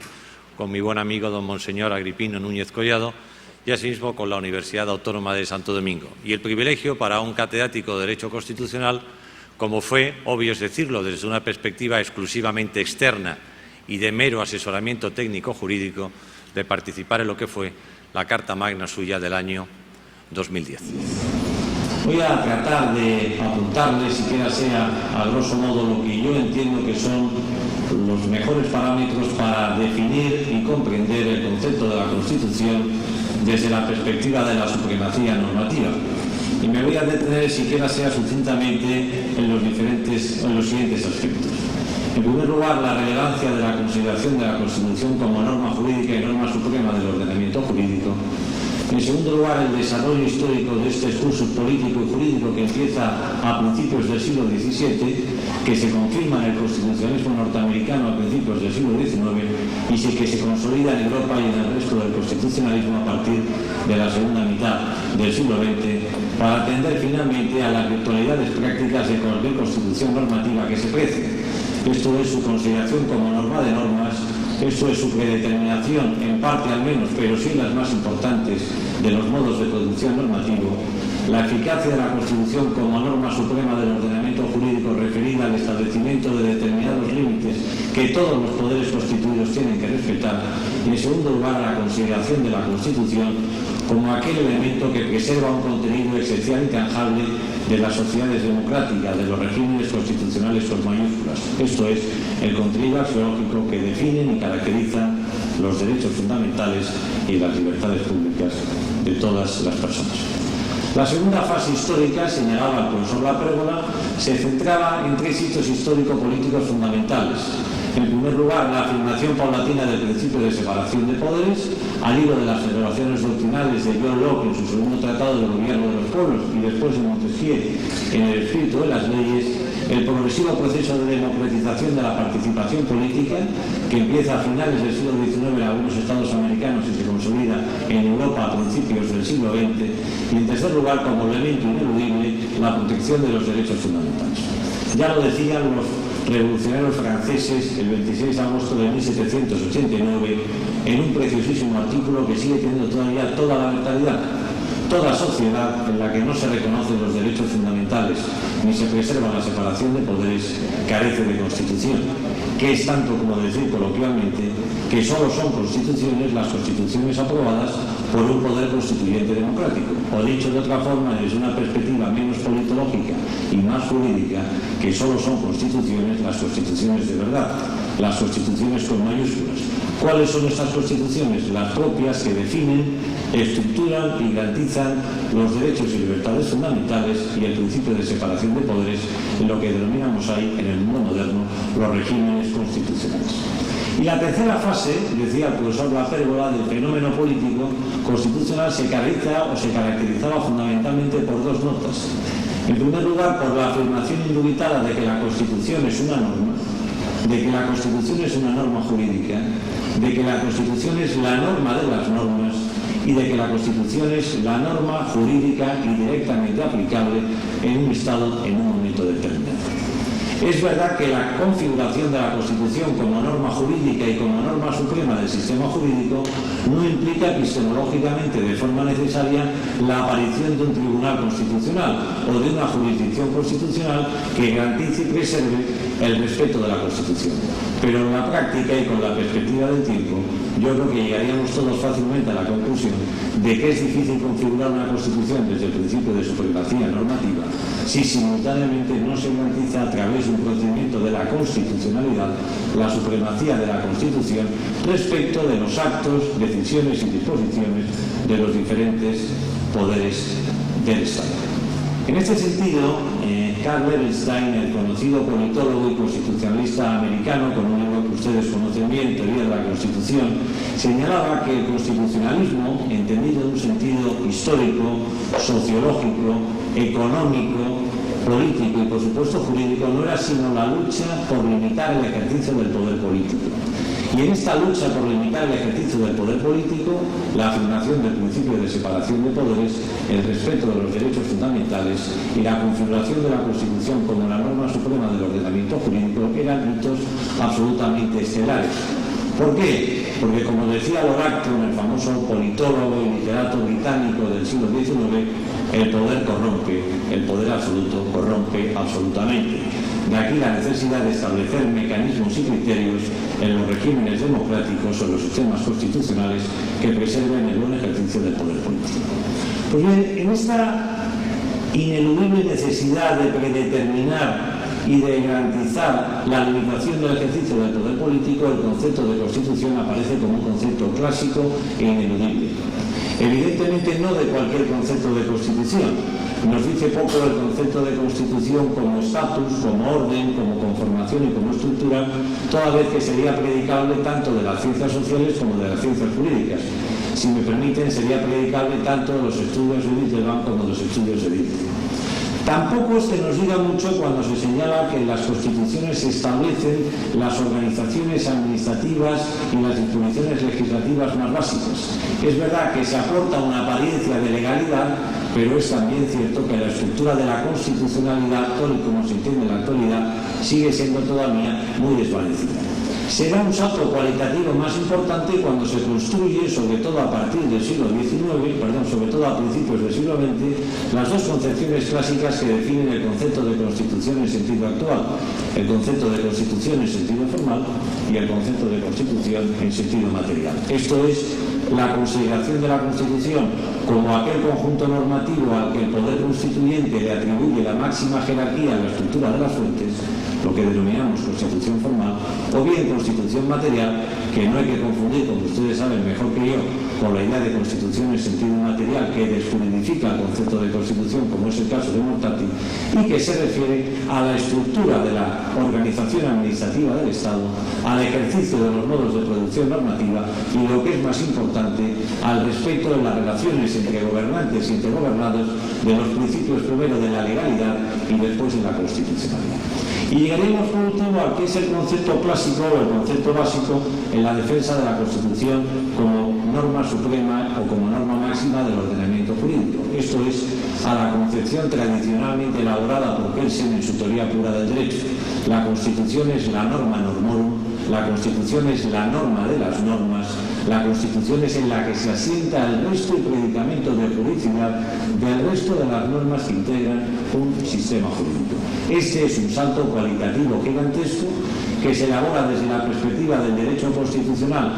Speaker 5: con mi buen amigo don Monseñor Agripino Núñez Collado, y asimismo con la Universidad Autónoma de Santo Domingo. Y el privilegio para un catedrático de Derecho Constitucional, como fue, obvio es decirlo, desde una perspectiva exclusivamente externa y de mero asesoramiento técnico-jurídico, de participar en lo que fue la Carta Magna suya del año 2010.
Speaker 6: Voy a tratar de apuntarles, siquiera sea a grosso modo, lo que yo entiendo que son los mejores parámetros para definir y comprender el concepto de la Constitución desde la perspectiva de la supremacía normativa. Y me voy a detener, siquiera sea sucintamente, en los siguientes aspectos. En primer lugar, la relevancia de la consideración de la Constitución como norma jurídica y norma suprema del ordenamiento jurídico. En segundo lugar, el desarrollo histórico de este excursus político y jurídico que empieza a principios del siglo XVII, que se confirma en el constitucionalismo norteamericano a principios del siglo XIX y que se consolida en Europa y en el resto del constitucionalismo a partir de la segunda mitad del siglo XX, para atender finalmente a las virtualidades prácticas de cualquier constitución normativa que se precie. Esto es su consideración como norma de normas. Esto es su predeterminación, en parte al menos, pero sí las más importantes, de los modos de producción normativo, la eficacia de la Constitución como norma suprema del ordenamiento jurídico referida al establecimiento de determinados límites que todos los poderes constituidos tienen que respetar, y en segundo lugar la consideración de la Constitución como aquel elemento que preserva un contenido esencial y tangible de las sociedades democráticas, de los regímenes constitucionales con mayúsculas. Esto es, el contenido axiológico que definen y caracterizan los derechos fundamentales y las libertades públicas de todas las personas. La segunda fase histórica, señalaba el profesor La Pérgola, se centraba en 3 hitos histórico-políticos fundamentales. En primer lugar, la afirmación paulatina del principio de separación de poderes, al hilo de las revelaciones doctrinales de John Locke en su segundo tratado del gobierno de los pueblos y después de Montesquieu en el espíritu de las leyes, el progresivo proceso de democratización de la participación política, que empieza a finales del siglo XIX en algunos estados americanos y se consolida en Europa a principios del siglo XX, y en tercer lugar, como elemento ineludible, la protección de los derechos fundamentales. Ya lo decían los revolucionarios franceses el 26 de agosto de 1789 en un preciosísimo artículo que sigue teniendo todavía toda la vitalidad. Toda sociedad en la que no se reconocen los derechos fundamentales ni se preserva la separación de poderes carece de constitución, que es tanto como decir coloquialmente que solo son constituciones las constituciones aprobadas por un poder constituyente democrático, o dicho de otra forma desde una perspectiva menos politológica y más jurídica, que solo son constituciones las constituciones de verdad, las constituciones con mayúsculas. ¿Cuáles son estas constituciones? Las propias que definen, estructuran y garantizan los derechos y libertades fundamentales y el principio de separación de poderes en lo que denominamos ahí, en el mundo moderno, los regímenes constitucionales. Y la tercera fase, decía el profesor La Pérgola, del fenómeno político constitucional se caracterizaba fundamentalmente por 2 notas. En primer lugar, por la afirmación indubitada de que la Constitución es una norma, de que la Constitución es una norma jurídica, de que la Constitución es la norma de las normas y de que la Constitución es la norma jurídica y directamente aplicable en un Estado en un momento determinado. Es verdad que la configuración de la Constitución como norma jurídica y como norma suprema del sistema jurídico no implica epistemológicamente de forma necesaria la aparición de un tribunal constitucional o de una jurisdicción constitucional que garantice y preserve el respeto de la Constitución. Pero en la práctica y con la perspectiva del tiempo, yo creo que llegaríamos todos fácilmente a la conclusión de que es difícil configurar una Constitución desde el principio de su supremacía normativa si simultáneamente no se garantiza a través de un procedimiento de la constitucionalidad la supremacía de la Constitución respecto de los actos, decisiones y disposiciones de los diferentes poderes del Estado. En este sentido, Carl Levenstein, el conocido politólogo y constitucionalista americano, con un libro que ustedes conocen bien, Teoría de la Constitución, señalaba que el constitucionalismo, entendido en un sentido histórico, sociológico, económico, político y por supuesto jurídico, no era sino la lucha por limitar el ejercicio del poder político. Y en esta lucha por limitar el ejercicio del poder político, la afirmación del principio de separación de poderes, el respeto de los derechos fundamentales y la configuración de la Constitución como la norma suprema del ordenamiento jurídico eran hitos absolutamente estelares. ¿Por qué? Porque, como decía Lord Acton, el famoso politólogo y literato británico del siglo XIX, el poder corrompe, el poder absoluto corrompe absolutamente. De aquí la necesidad de establecer mecanismos y criterios en los regímenes democráticos o los sistemas constitucionales que preserven el buen ejercicio del poder político. Pues bien, en esta ineludible necesidad de predeterminar y de garantizar la limitación del ejercicio del poder político, el concepto de Constitución aparece como un concepto clásico e ineludible. Evidentemente no de cualquier concepto de Constitución. Nos dice poco el concepto de Constitución como estatus, como orden, como conformación y como estructura, toda vez que sería predicable tanto de las ciencias sociales como de las ciencias jurídicas. Si me permiten, sería predicable tanto de los estudios de Wittgenstein como de los estudios de Dilthey. Tampoco es que nos diga mucho cuando se señala que en las constituciones se establecen las organizaciones administrativas y las disposiciones legislativas más básicas. Es verdad que se aporta una apariencia de legalidad, pero es también cierto que la estructura de la constitucionalidad, tal y como se entiende en la actualidad, sigue siendo todavía muy desvanecida. Será un salto cualitativo más importante cuando se construye, sobre todo a partir del siglo XIX, sobre todo a principios del siglo XX, las dos concepciones clásicas que definen el concepto de Constitución en sentido actual, el concepto de Constitución en sentido formal y el concepto de Constitución en sentido material. Esto es la consideración de la Constitución como aquel conjunto normativo al que el poder constituyente le atribuye la máxima jerarquía en la estructura de las fuentes, lo que denominamos Constitución formal, o bien Constitución material, que no hay que confundir, como ustedes saben mejor que yo, por la idea de constitución en sentido material que desjuridifica el concepto de constitución, como es el caso de Mortati, y que se refiere a la estructura de la organización administrativa del Estado, al ejercicio de los modos de producción normativa y, lo que es más importante, al respecto de las relaciones entre gobernantes y entre gobernados, de los principios primero de la legalidad y después de la constitucionalidad. Y llegaremos por último al que es el concepto clásico o el concepto básico en la defensa de la Constitución como norma suprema o como norma máxima del ordenamiento jurídico. Esto es, a la concepción tradicionalmente elaborada por Kelsen en su teoría pura del derecho. La Constitución es la norma normorum, la Constitución es la norma de las normas, la Constitución es en la que se asienta el resto y predicamento de juridicidad del resto de las normas que integran un sistema jurídico. Este es un salto cualitativo gigantesco que se elabora desde la perspectiva del derecho constitucional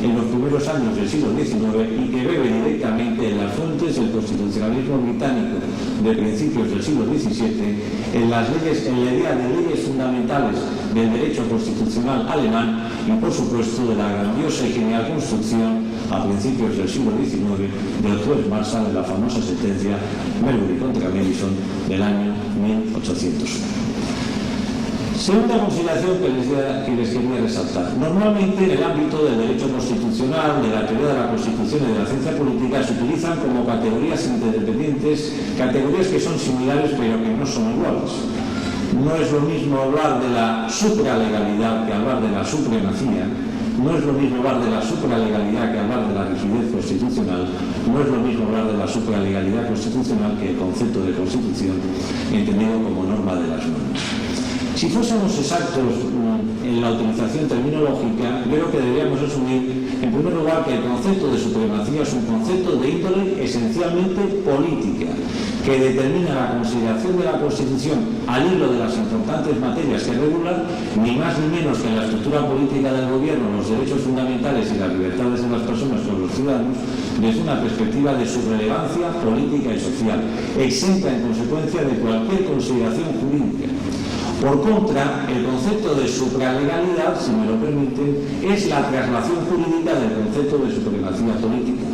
Speaker 6: en los primeros años del siglo XIX y que bebe directamente en las fuentes del constitucionalismo británico de principios del siglo XVII, en la idea de leyes fundamentales del derecho constitucional alemán y, por supuesto, de la grandiosa y genial construcción a principios del siglo XIX del juez Marshall en la famosa sentencia Marbury contra Madison del año 1801. Segunda consideración que les quería resaltar. Normalmente en el ámbito del derecho constitucional, de la teoría de la Constitución y de la ciencia política se utilizan como categorías interdependientes, categorías que son similares pero que no son iguales. No es lo mismo hablar de la supralegalidad que hablar de la supremacía. No es lo mismo hablar de la supralegalidad que hablar de la rigidez constitucional. No es lo mismo hablar de la supralegalidad constitucional que el concepto de constitución entendido como norma de las normas. Si fuésemos exactos en la utilización terminológica, creo que deberíamos asumir, en primer lugar, que el concepto de supremacía es un concepto de índole esencialmente política, que determina la consideración de la Constitución al hilo de las importantes materias que regulan, ni más ni menos que en la estructura política del gobierno, los derechos fundamentales y las libertades de las personas con los ciudadanos, desde una perspectiva de su relevancia política y social, exenta en consecuencia de cualquier consideración jurídica. Por contra, el concepto de supralegalidad, si me lo permiten, es la traslación jurídica del concepto de supremacía política.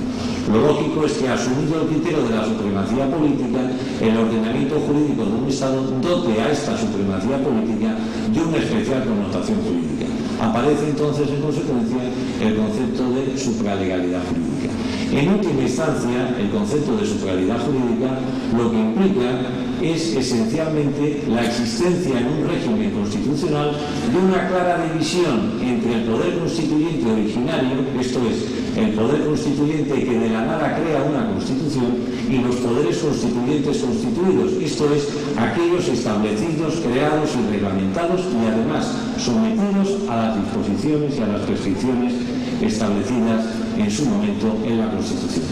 Speaker 6: Lo lógico es que, asumido el criterio de la supremacía política, el ordenamiento jurídico de un Estado dote a esta supremacía política de una especial connotación jurídica. Aparece entonces, en consecuencia, el concepto de supralegalidad jurídica. En última instancia, el concepto de supralegalidad jurídica lo que implica es esencialmente la existencia en un régimen constitucional de una clara división entre el poder constituyente originario, esto es, el poder constituyente que de la nada crea una constitución, y los poderes constituyentes constituidos, esto es, aquellos establecidos, creados y reglamentados y además sometidos a las disposiciones y a las prescripciones establecidas en su momento en la Constitución.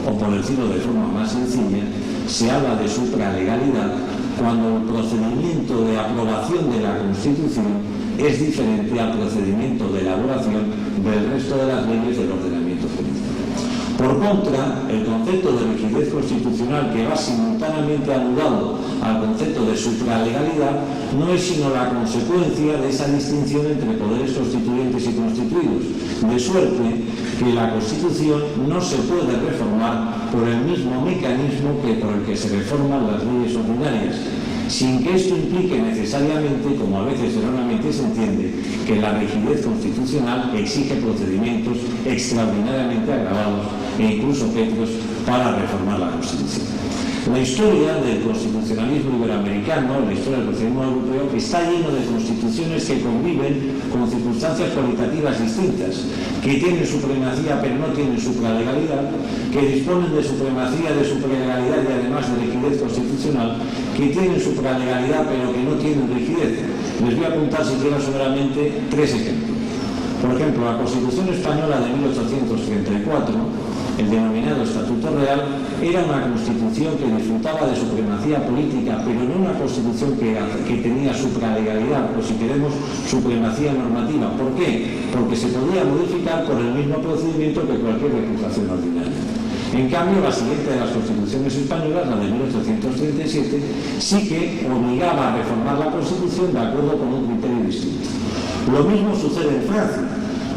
Speaker 6: O, por decirlo de forma más sencilla, se habla de supralegalidad cuando el procedimiento de aprobación de la Constitución es diferente al procedimiento de elaboración del resto de las leyes del ordenamiento jurídico. Por contra, el concepto de rigidez constitucional, que va simultáneamente anulado al concepto de supralegalidad, no es sino la consecuencia de esa distinción entre poderes constituyentes y constituidos, de suerte que la Constitución no se puede reformar por el mismo mecanismo que por el que se reforman las leyes ordinarias, sin que esto implique necesariamente, como a veces erróneamente se entiende, que la rigidez constitucional exige procedimientos extraordinariamente agravados e incluso objetos para reformar la Constitución. La historia del constitucionalismo iberoamericano, la historia del procedimiento europeo, está lleno de constituciones que conviven con circunstancias cualitativas distintas, que tienen supremacía pero no tienen supralegalidad, que disponen de supremacía, de supralegalidad y además de rigidez constitucional, que tienen supralegalidad pero que no tienen rigidez. Les voy a apuntar, si quiero, someramente tres ejemplos. Por ejemplo, la Constitución Española de 1834, el denominado Estatuto Real, era una constitución que disfrutaba de supremacía política, pero no una constitución que tenía supralegalidad, o si queremos, supremacía normativa. ¿Por qué? Porque se podía modificar por el mismo procedimiento que cualquier legislación ordinaria. En cambio, la siguiente de las constituciones españolas, la de 1837, sí que obligaba a reformar la Constitución de acuerdo con un criterio distinto. Lo mismo sucede en Francia.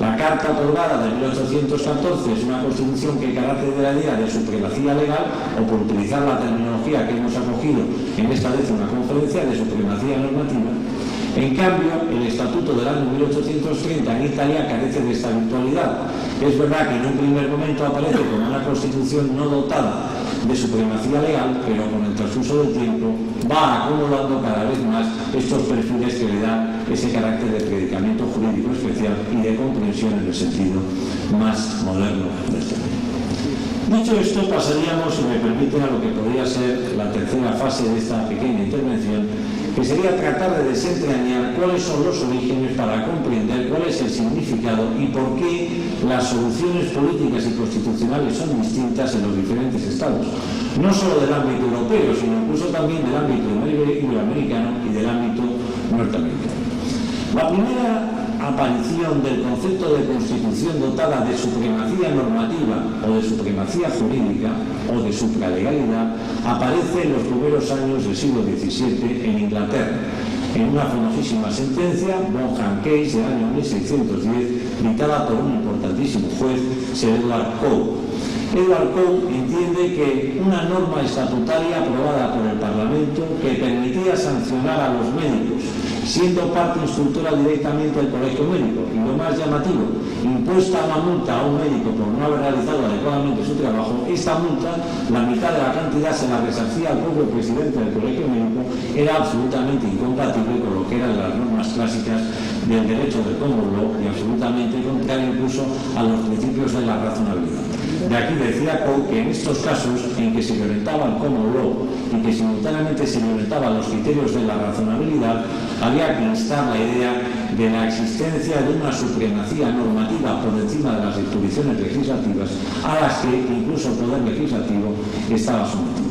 Speaker 6: La Carta otorgada de 1814 es una Constitución que carece de la idea de supremacía legal, o por utilizar la terminología que hemos acogido en esta 10ª conferencia, de supremacía normativa. En cambio, el Estatuto del año 1830 en Italia carece de esta virtualidad. Es verdad que en un primer momento aparece como una Constitución no dotada de supremacía legal, pero con el transcurso del tiempo va acumulando cada vez más estos perfiles que le dan ese carácter de predicamento jurídico especial y de comprensión en el sentido más moderno del término. Dicho esto, pasaríamos, si me permiten, a lo que podría ser la tercera fase de esta pequeña intervención, que sería tratar de desentrañar cuáles son los orígenes para comprender cuál es el significado y por qué las soluciones políticas y constitucionales son distintas en los diferentes estados, no solo del ámbito europeo, sino incluso también del ámbito iberoamericano y del ámbito norteamericano. La primera aparición del concepto de constitución dotada de supremacía normativa o de supremacía jurídica o de supralegalidad aparece en los primeros años del siglo XVII en Inglaterra, en una famosísima sentencia, Bonham Case, del año 1610, dictada por un importantísimo juez, Sir Edward Coke. Edward Coke entiende que una norma estatutaria aprobada por el Parlamento que permitía sancionar a los médicos, siendo parte instructora directamente del Colegio Médico, y lo más llamativo, impuesta una multa a un médico por no haber realizado adecuadamente su trabajo, esta multa, la mitad de la cantidad se la resarcía al propio presidente del Colegio Médico, era absolutamente incompatible con lo que eran las normas clásicas del derecho del common law y absolutamente contrario incluso a los principios de la razonabilidad. De aquí decía Coke que en estos casos en que se violentaba el common law y que simultáneamente se violentaban los criterios de la razonabilidad, había que instar la idea de la existencia de una supremacía normativa por encima de las disposiciones legislativas a las que incluso el poder legislativo estaba sometido.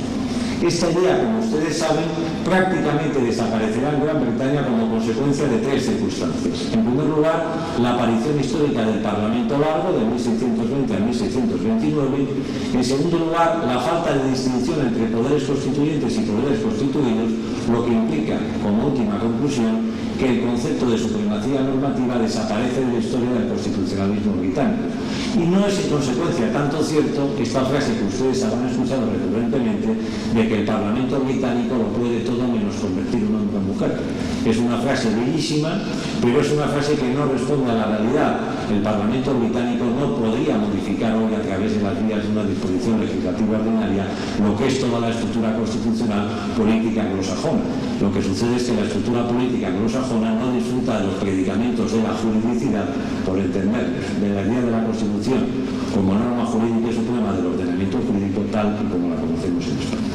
Speaker 6: Esta idea, como ustedes saben, prácticamente desaparecerá en Gran Bretaña como consecuencia de tres circunstancias. En primer lugar, la aparición histórica del Parlamento Largo de 1620 a 1629. En segundo lugar, la falta de distinción entre poderes constituyentes y poderes constituidos, lo que implica, como última conclusión, que el concepto de supremacía normativa desaparece de la historia del constitucionalismo británico. Y no es en consecuencia tanto cierto esta frase que ustedes habrán escuchado recurrentemente de que el Parlamento británico lo puede todo menos convertir un hombre en mujer. Es una frase bellísima, pero es una frase que no responde a la realidad. El Parlamento británico no podría modificar hoy a través de las vías de una disposición legislativa ordinaria lo que es toda la estructura constitucional política anglosajona. Lo que sucede es que la estructura política anglosajona no disfruta de los predicamentos de la juridicidad por entenderlos, de la idea de la Constitución como norma jurídica suprema del ordenamiento jurídico tal y como la conocemos en España.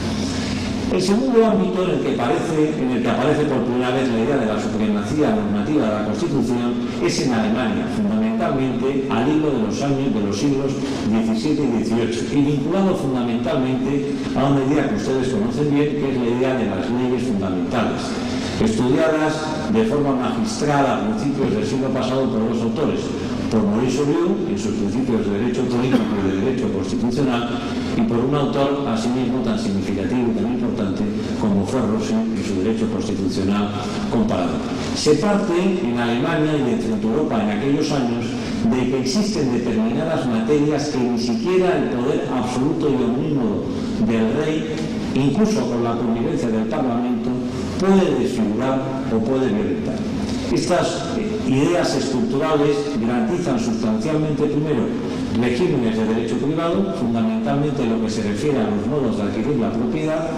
Speaker 6: El segundo ámbito en el que aparece por primera vez la idea de la supremacía normativa de la Constitución es en Alemania, fundamentalmente al hilo de los siglos XVII y XVIII, y vinculado fundamentalmente a una idea que ustedes conocen bien, que es la idea de las leyes fundamentales, estudiadas de forma magistral a principios del siglo pasado por dos autores, por Maurice Aubry en sus principios de derecho político y de derecho constitucional, y por un autor asimismo tan significativo y tan importante como fue Rossi en su derecho constitucional comparado. Se parte en Alemania y en Centro Europa en aquellos años de que existen determinadas materias que ni siquiera el poder absoluto y omnímodo del rey, incluso con la connivencia del Parlamento, puede desfigurar o puede violentar. Estas ideas estructurales garantizan sustancialmente, primero, regímenes de derecho privado, fundamentalmente en lo que se refiere a los modos de adquirir la propiedad.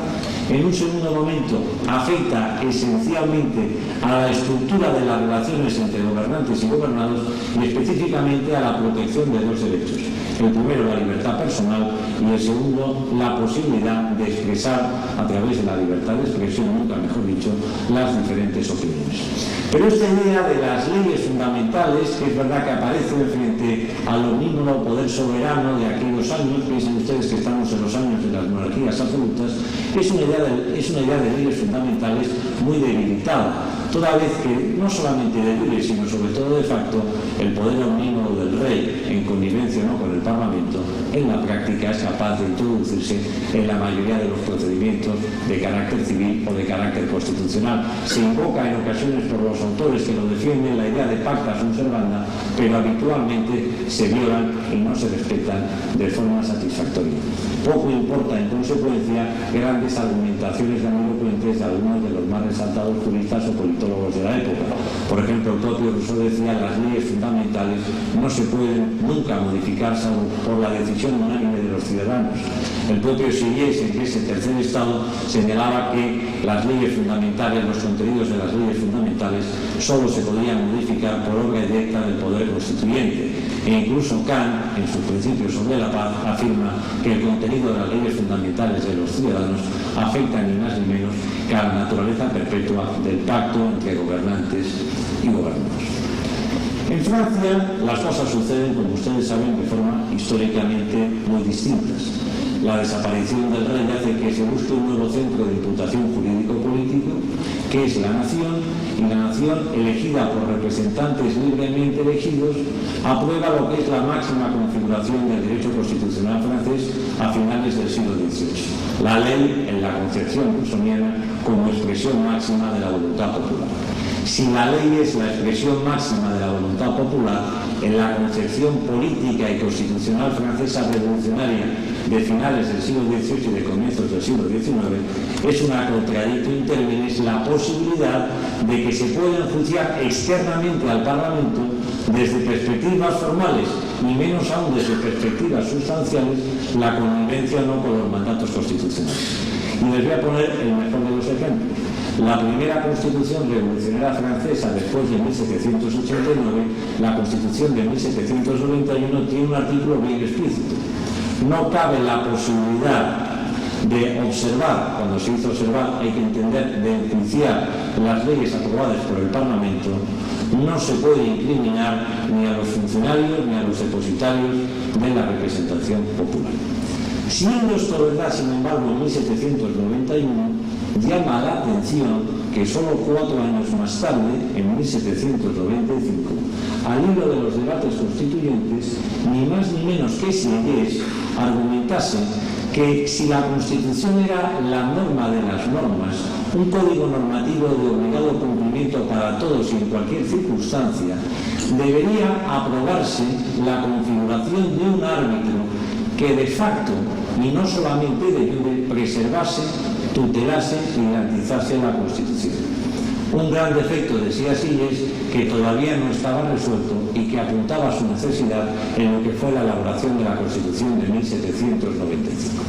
Speaker 6: En un segundo momento, afecta esencialmente a la estructura de las relaciones entre gobernantes y gobernados y específicamente a la protección de dos derechos. El primero, la libertad personal, y el segundo, la posibilidad de expresar a través de la libertad de expresión, nunca mejor dicho, las diferentes opiniones. Pero esta idea de las leyes fundamentales, que es verdad que aparece frente al omnímodo poder soberano de aquellos años, piensen ustedes que estamos en los años de las monarquías absolutas, es una idea de leyes fundamentales muy debilitada, toda vez que no solamente de jure, sino sobre todo de facto, el poder omnímodo del rey, en connivencia no con el Parlamento, en la práctica es capaz capaz de introducirse en la mayoría de los procedimientos de carácter civil o de carácter constitucional. Se invoca en ocasiones por los autores que lo defienden la idea de pacta sunt servanda, pero habitualmente se violan y no se respetan de forma satisfactoria. Poco importa, en consecuencia, grandes argumentaciones grandilocuentes de algunos de los más resaltados juristas o politólogos de la época. Por ejemplo, el propio Rousseau decía: las leyes fundamentales no se pueden nunca modificar salvo por la decisión unánime de los ciudadanos. El propio Sieyès, en ese tercer estado, señalaba que las leyes fundamentales, los contenidos de las leyes fundamentales, solo se podían modificar por obra directa del poder constituyente. E incluso Kant, en sus principios sobre la paz, afirma que el contenido de las leyes fundamentales de los ciudadanos afecta ni más ni menos que a la naturaleza perpetua del pacto entre gobernantes y gobernados. En Francia las cosas suceden, como ustedes saben, de forma históricamente muy distintas. La desaparición del rey hace que se busque un nuevo centro de imputación jurídico-político, que es la nación, y la nación, elegida por representantes libremente elegidos, aprueba lo que es la máxima configuración del derecho constitucional francés a finales del siglo XVIII. La ley, en la concepción rousseauiana, como expresión máxima de la voluntad popular. Si la ley es la expresión máxima de la voluntad popular, en la concepción política y constitucional francesa revolucionaria de finales del siglo XVIII y de comienzos del siglo XIX, es una contradictio in terminis la posibilidad de que se pueda enjuiciar externamente al Parlamento desde perspectivas formales y menos aún desde perspectivas sustanciales la connivencia o no con los mandatos constitucionales. Y les voy a poner el mejor de los ejemplos. La primera constitución revolucionaria francesa después de 1789, la constitución de 1791, tiene un artículo bien explícito. No cabe la posibilidad de observar, cuando se hizo observar hay que entender, de enjuiciar las leyes aprobadas por el Parlamento. No se puede incriminar ni a los funcionarios ni a los depositarios de la representación popular. Siendo esto verdad, sin embargo, en 1791, llama la atención que solo 4 años más tarde, en 1795, al hilo de los debates constituyentes, ni más ni menos que Sieyès argumentase que si la Constitución era la norma de las normas, un código normativo de obligado cumplimiento para todos y en cualquier circunstancia, debería aprobarse la configuración de un árbitro que de facto, y no solamente debe preservarse, tutelase y garantizase la Constitución. Un gran defecto, decía Sieyès, que todavía no estaba resuelto y que apuntaba a su necesidad en lo que fue la elaboración de la Constitución de 1795.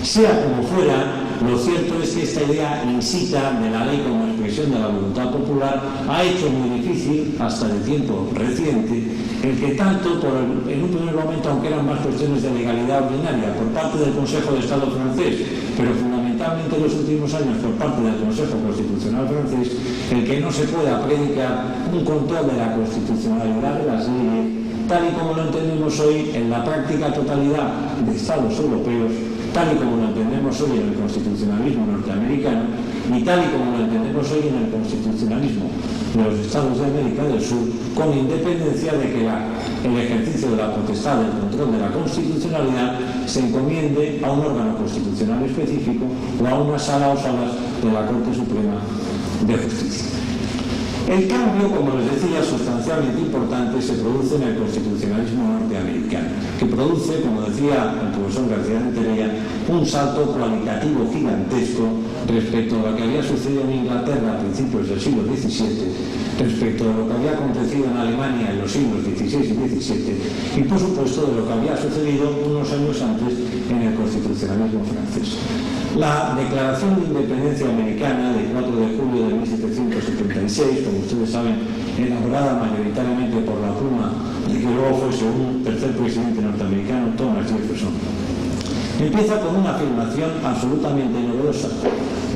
Speaker 6: Sea como fuera, lo cierto es que esta idea insita de la ley como expresión de la voluntad popular ha hecho muy difícil, hasta de tiempo reciente, el que tanto, en un primer momento, aunque eran más cuestiones de legalidad ordinaria por parte del Consejo de Estado francés, pero fundamentalmente en los últimos años por parte del Consejo Constitucional francés, el que no se pueda predicar un control de la constitucionalidad de las leyes, tal y como lo entendemos hoy en la práctica totalidad de Estados europeos, tal y como lo entendemos hoy en el constitucionalismo norteamericano y tal y como lo entendemos hoy en el constitucionalismo de los Estados de América del Sur, con independencia de que el ejercicio de la potestad del control de la constitucionalidad se encomiende a un órgano constitucional específico o a una sala o salas de la Corte Suprema de Justicia. El cambio, como les decía, sustancialmente importante se produce en el constitucionalismo norteamericano, que produce, como decía el profesor García Rentería, un salto cualitativo gigantesco respecto a lo que había sucedido en Inglaterra a principios del siglo XVII, respecto a lo que había acontecido en Alemania en los siglos XVI y XVII, y por supuesto de lo que había sucedido unos años antes en el constitucionalismo francés. La Declaración de Independencia Americana del 4 de julio de 1776, como ustedes saben, elaborada mayoritariamente por la pluma de que luego fue un tercer presidente norteamericano, Thomas Jefferson, empieza con una afirmación absolutamente novedosa: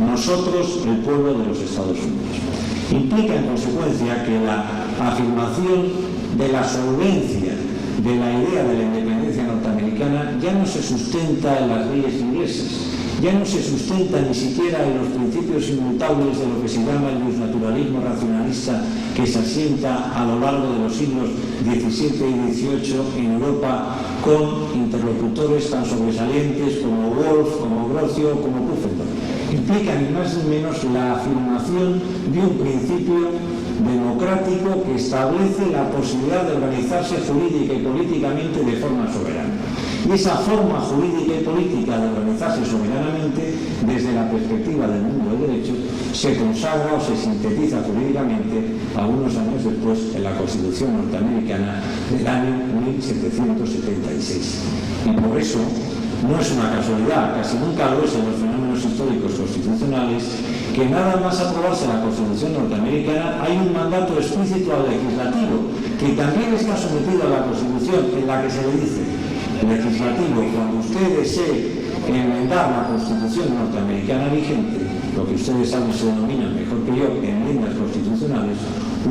Speaker 6: nosotros, el pueblo de los Estados Unidos. Implica en consecuencia que la afirmación de la solvencia de la idea de la independencia norteamericana ya no se sustenta en las leyes inglesas, ya no se sustenta ni siquiera en los principios inmutables de lo que se llama el justnaturalismo racionalista que se asienta a lo largo de los siglos XVII y XVIII en Europa con interlocutores tan sobresalientes como Wolff, como Grocio, como Pufendorf. Implica ni más ni menos la afirmación de un principio democrático que establece la posibilidad de organizarse jurídica y políticamente de forma soberana. Y esa forma jurídica y política de organizarse soberanamente, desde la perspectiva del mundo del derecho, se consagra o se sintetiza jurídicamente algunos años después en la Constitución norteamericana del año 1776. Y por eso no es una casualidad, casi nunca lo es en los fenómenos históricos constitucionales, que nada más aprobarse la Constitución norteamericana hay un mandato explícito al legislativo, que también está sometido a la Constitución, en la que se le dice: legislativo, cuando usted desee enmendar la Constitución norteamericana vigente, lo que ustedes saben se denomina mejor que yo enmiendas constitucionales,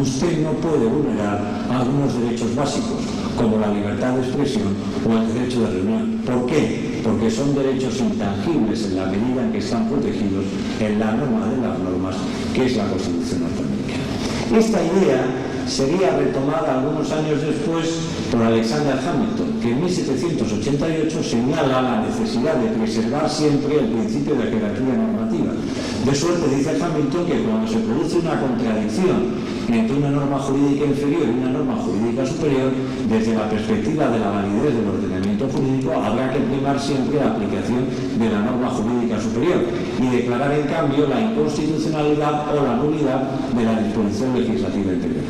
Speaker 6: usted no puede vulnerar algunos derechos básicos, como la libertad de expresión o el derecho de reunión. ¿Por qué? Porque son derechos intangibles en la medida en que están protegidos en la norma de las normas, que es la Constitución norteamericana. Esta idea sería retomada algunos años después por Alexander Hamilton, que en 1788 señala la necesidad de preservar siempre el principio de jerarquía normativa. De suerte, dice Hamilton, que cuando se produce una contradicción entre una norma jurídica inferior y una norma jurídica superior, desde la perspectiva de la validez del ordenamiento jurídico, habrá que primar siempre la aplicación de la norma jurídica superior y declarar en cambio la inconstitucionalidad o la nulidad de la disposición legislativa interior.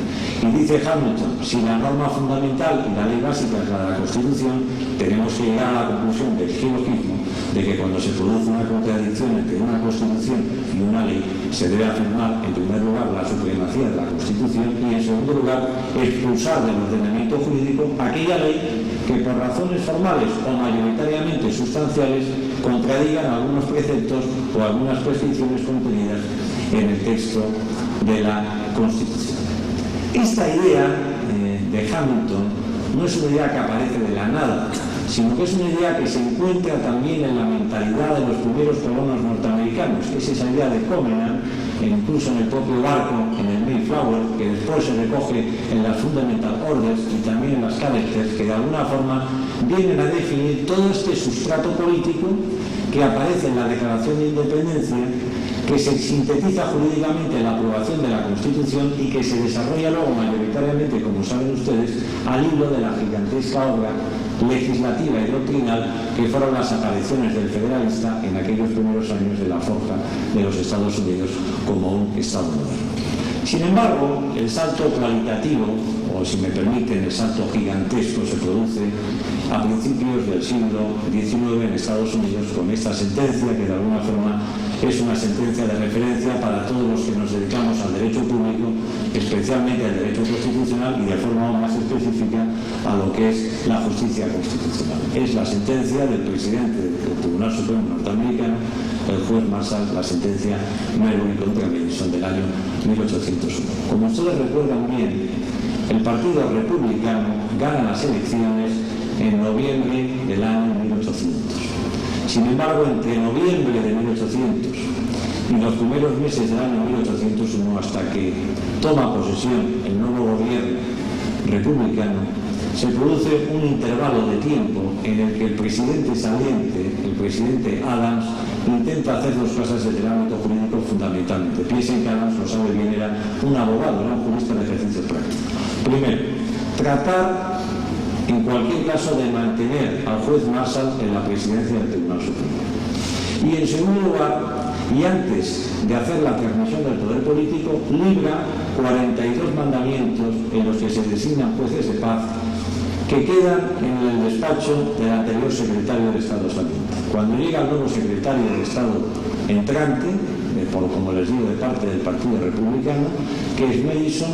Speaker 6: Y dice Hamilton, si la norma fundamental y la ley básica es la de la Constitución, tenemos que llegar a la conclusión del geologismo de que cuando se produce una contradicción entre una Constitución y una ley, se debe afirmar en primer lugar la supremacía de la Constitución y en segundo lugar expulsar del ordenamiento jurídico aquella ley que por razones formales o mayoritariamente sustanciales contradigan algunos preceptos o algunas prescripciones contenidas en el texto de la Constitución. Esta idea de Hamilton no es una idea que aparece de la nada, sino que es una idea que se encuentra también en la mentalidad de los primeros colonos norteamericanos. Es esa idea de Covenant, incluso en el propio barco, en el Mayflower, que después se recoge en las Fundamental Orders y también en las Characters, que de alguna forma vienen a definir todo este sustrato político que aparece en la Declaración de Independencia, que se sintetiza jurídicamente en la aprobación de la Constitución y que se desarrolla luego mayoritariamente, como saben ustedes, al hilo de la gigantesca obra legislativa y doctrinal que fueron las apariciones del federalista en aquellos primeros años de la forja de los Estados Unidos como un Estado moderno. Sin embargo, el salto cualitativo, o si me permiten, el salto gigantesco, se produce a principios del siglo XIX en Estados Unidos con esta sentencia que de alguna forma es una sentencia de referencia para todos los que nos dedicamos al derecho público, especialmente al derecho constitucional y de forma más específica a lo que es la justicia constitucional. Es la sentencia del presidente del Tribunal Supremo norteamericano, el juez Marshall, la sentencia Marbury contra Madison del año 1801. Como ustedes recuerdan bien, el Partido Republicano gana las elecciones en noviembre del año 1800. Sin embargo, entre noviembre de 1800 y los primeros meses del año 1801, hasta que toma posesión el nuevo gobierno republicano, se produce un intervalo de tiempo en el que el presidente saliente, el presidente Adams, intenta hacer dos cosas desde el ámbito jurídico fundamentalmente. Piensen que Adams, lo sabe bien, era un abogado, era un jurista de ejercicio práctico. Primero, tratar en cualquier caso de mantener al juez Marshall en la presidencia del Tribunal Supremo. Y en segundo lugar, y antes de hacer la transmisión del poder político, libra 42 mandamientos en los que se designan jueces de paz que quedan en el despacho del anterior secretario de Estado saliente. Cuando llega el nuevo secretario de Estado entrante, como les digo, de parte del Partido Republicano, que es Madison,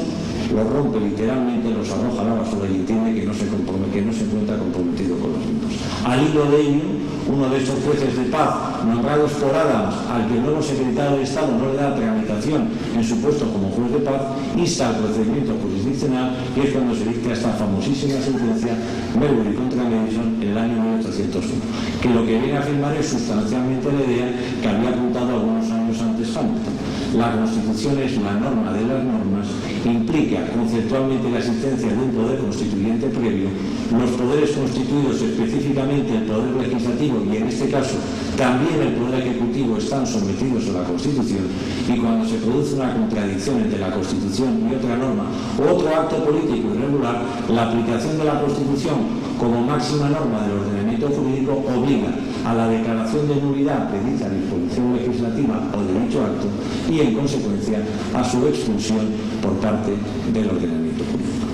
Speaker 6: lo rompe literalmente, los arroja a la basura y entiende que no se encuentra comprometido con los mismos. Al hilo de ello, uno de estos jueces de paz, nombrados por Adams, al que el nuevo secretario de Estado no le da tramitación en su puesto como juez de paz, insta al procedimiento jurisdiccional y es cuando se dicta esta famosísima sentencia Marbury contra Madison en el año 1800. 1901, que lo que viene a afirmar es sustancialmente la idea que había apuntado algunos años antes Hamilton. La Constitución es la norma de las normas, implica conceptualmente la existencia de un poder constituyente previo, los poderes constituidos, específicamente el poder legislativo y en este caso también el poder ejecutivo, están sometidos a la Constitución, y cuando se produce una contradicción entre la Constitución y otra norma o otro acto político irregular, la aplicación de la Constitución como máxima norma del ordenamiento jurídico obliga a la declaración de nulidad de dicha disposición legislativa o de dicho acto y, en consecuencia, a su expulsión por parte del ordenamiento jurídico.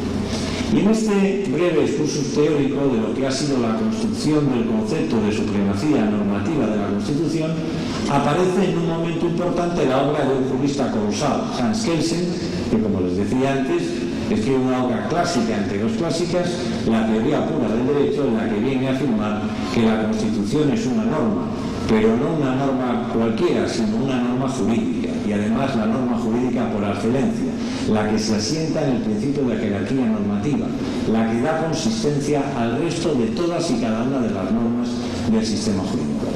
Speaker 6: Y en este breve excursus teórico de lo que ha sido la construcción del concepto de supremacía normativa de la Constitución, aparece en un momento importante la obra de un jurista colosal, Hans Kelsen, que, como les decía antes, escribe una obra clásica entre dos clásicas, La teoría pura del derecho, en la que viene a afirmar que la Constitución es una norma, pero no una norma cualquiera, sino una norma jurídica, y además la norma jurídica por excelencia, la que se asienta en el principio de jerarquía normativa, la que da consistencia al resto de todas y cada una de las normas del sistema jurídico.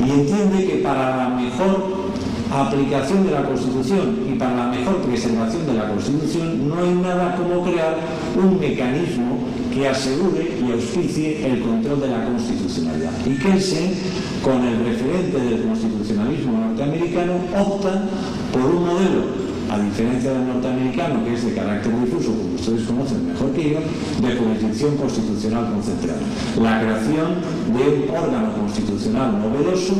Speaker 6: Y entiende que para la mejor aplicación de la Constitución y para la mejor preservación de la Constitución no hay nada como crear un mecanismo que asegure y auspicie el control de la constitucionalidad. Y Kelsen, con el referente del constitucionalismo norteamericano, opta por un modelo, a diferencia del norteamericano, que es de carácter difuso, como ustedes conocen mejor que yo, de jurisdicción constitucional concentrada. La creación de un órgano constitucional novedoso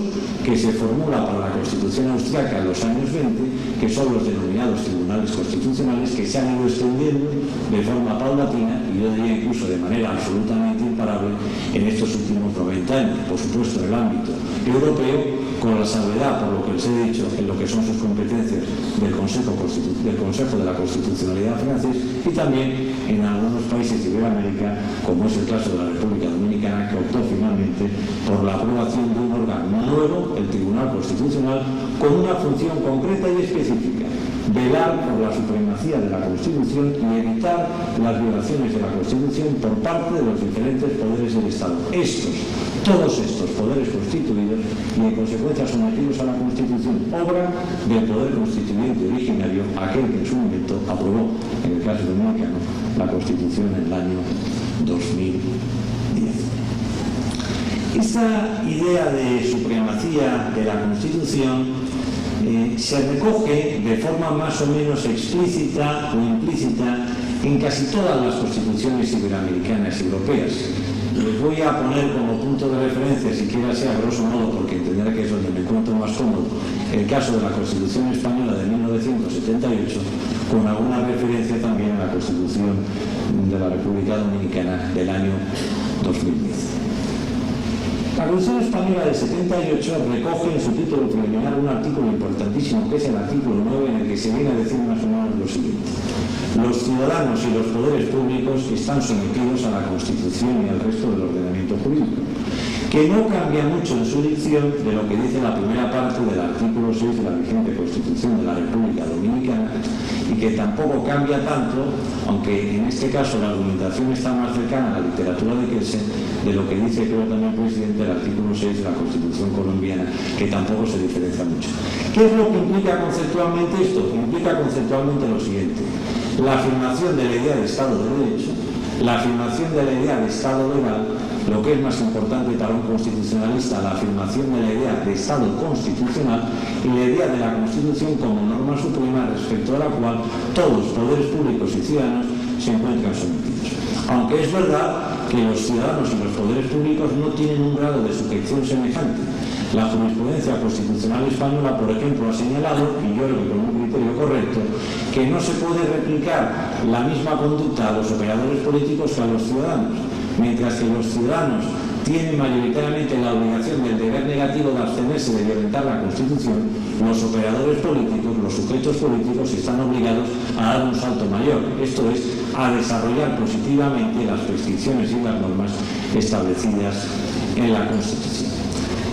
Speaker 6: que se formula para la Constitución austriaca en los años 20, que son los denominados tribunales constitucionales, que se han ido extendiendo de forma paulatina, y yo diría incluso de manera absolutamente imparable, en estos últimos 90 años. Por supuesto, en el ámbito europeo, con la salvedad, por lo que les he dicho, en lo que son sus competencias del Consejo de la Constitucionalidad francés, y también en algunos países de Iberoamérica, como es el caso de la República Dominicana, que optó finalmente por la aprobación de un órgano nuevo, el Tribunal Constitucional, con una función concreta y específica: velar por la supremacía de la Constitución y evitar las violaciones de la Constitución por parte de los diferentes poderes del Estado. Todos estos poderes constituidos y en consecuencia sometidos a la Constitución, obra del poder constituyente originario, aquel que en su momento aprobó, en el caso dominicano, la Constitución en el año 2010. Esta idea de supremacía de la Constitución se recoge de forma más o menos explícita o implícita en casi todas las constituciones iberoamericanas y europeas. Les voy a poner como punto de referencia, siquiera sea grosso modo, porque entenderé que es donde me encuentro más cómodo, el caso de la Constitución Española de 1978, con alguna referencia también a la Constitución de la República Dominicana del año 2010. La Constitución Española del 78 recoge en su título preliminar un artículo importantísimo, que es el artículo 9, en el que se viene a decir más o menos lo siguiente: los ciudadanos y los poderes públicos están sometidos a la Constitución y al resto del ordenamiento jurídico, que no cambia mucho en su dicción de lo que dice la primera parte del artículo 6 de la vigente Constitución de la República Dominicana, y que tampoco cambia tanto, aunque en este caso la argumentación está más cercana a la literatura de Kelsen, de lo que dice, creo también, presidente, el artículo 6 de la Constitución colombiana, que tampoco se diferencia mucho. ¿Qué es lo que implica conceptualmente esto? Implica conceptualmente lo siguiente: la afirmación de la idea de Estado de Derecho, la afirmación de la idea de Estado legal, lo que es más importante para un constitucionalista, la afirmación de la idea de Estado constitucional y la idea de la Constitución como norma suprema respecto a la cual todos los poderes públicos y ciudadanos se encuentran sometidos. Aunque es verdad que los ciudadanos y los poderes públicos no tienen un grado de sujeción semejante. La jurisprudencia constitucional española, por ejemplo, ha señalado, y yo creo que con un criterio correcto, que no se puede replicar la misma conducta a los operadores políticos que a los ciudadanos. Mientras que los ciudadanos tienen mayoritariamente la obligación del deber negativo de abstenerse de violentar la Constitución, los operadores políticos, los sujetos políticos, están obligados a dar un salto mayor, esto es, a desarrollar positivamente las prescripciones y las normas establecidas en la Constitución.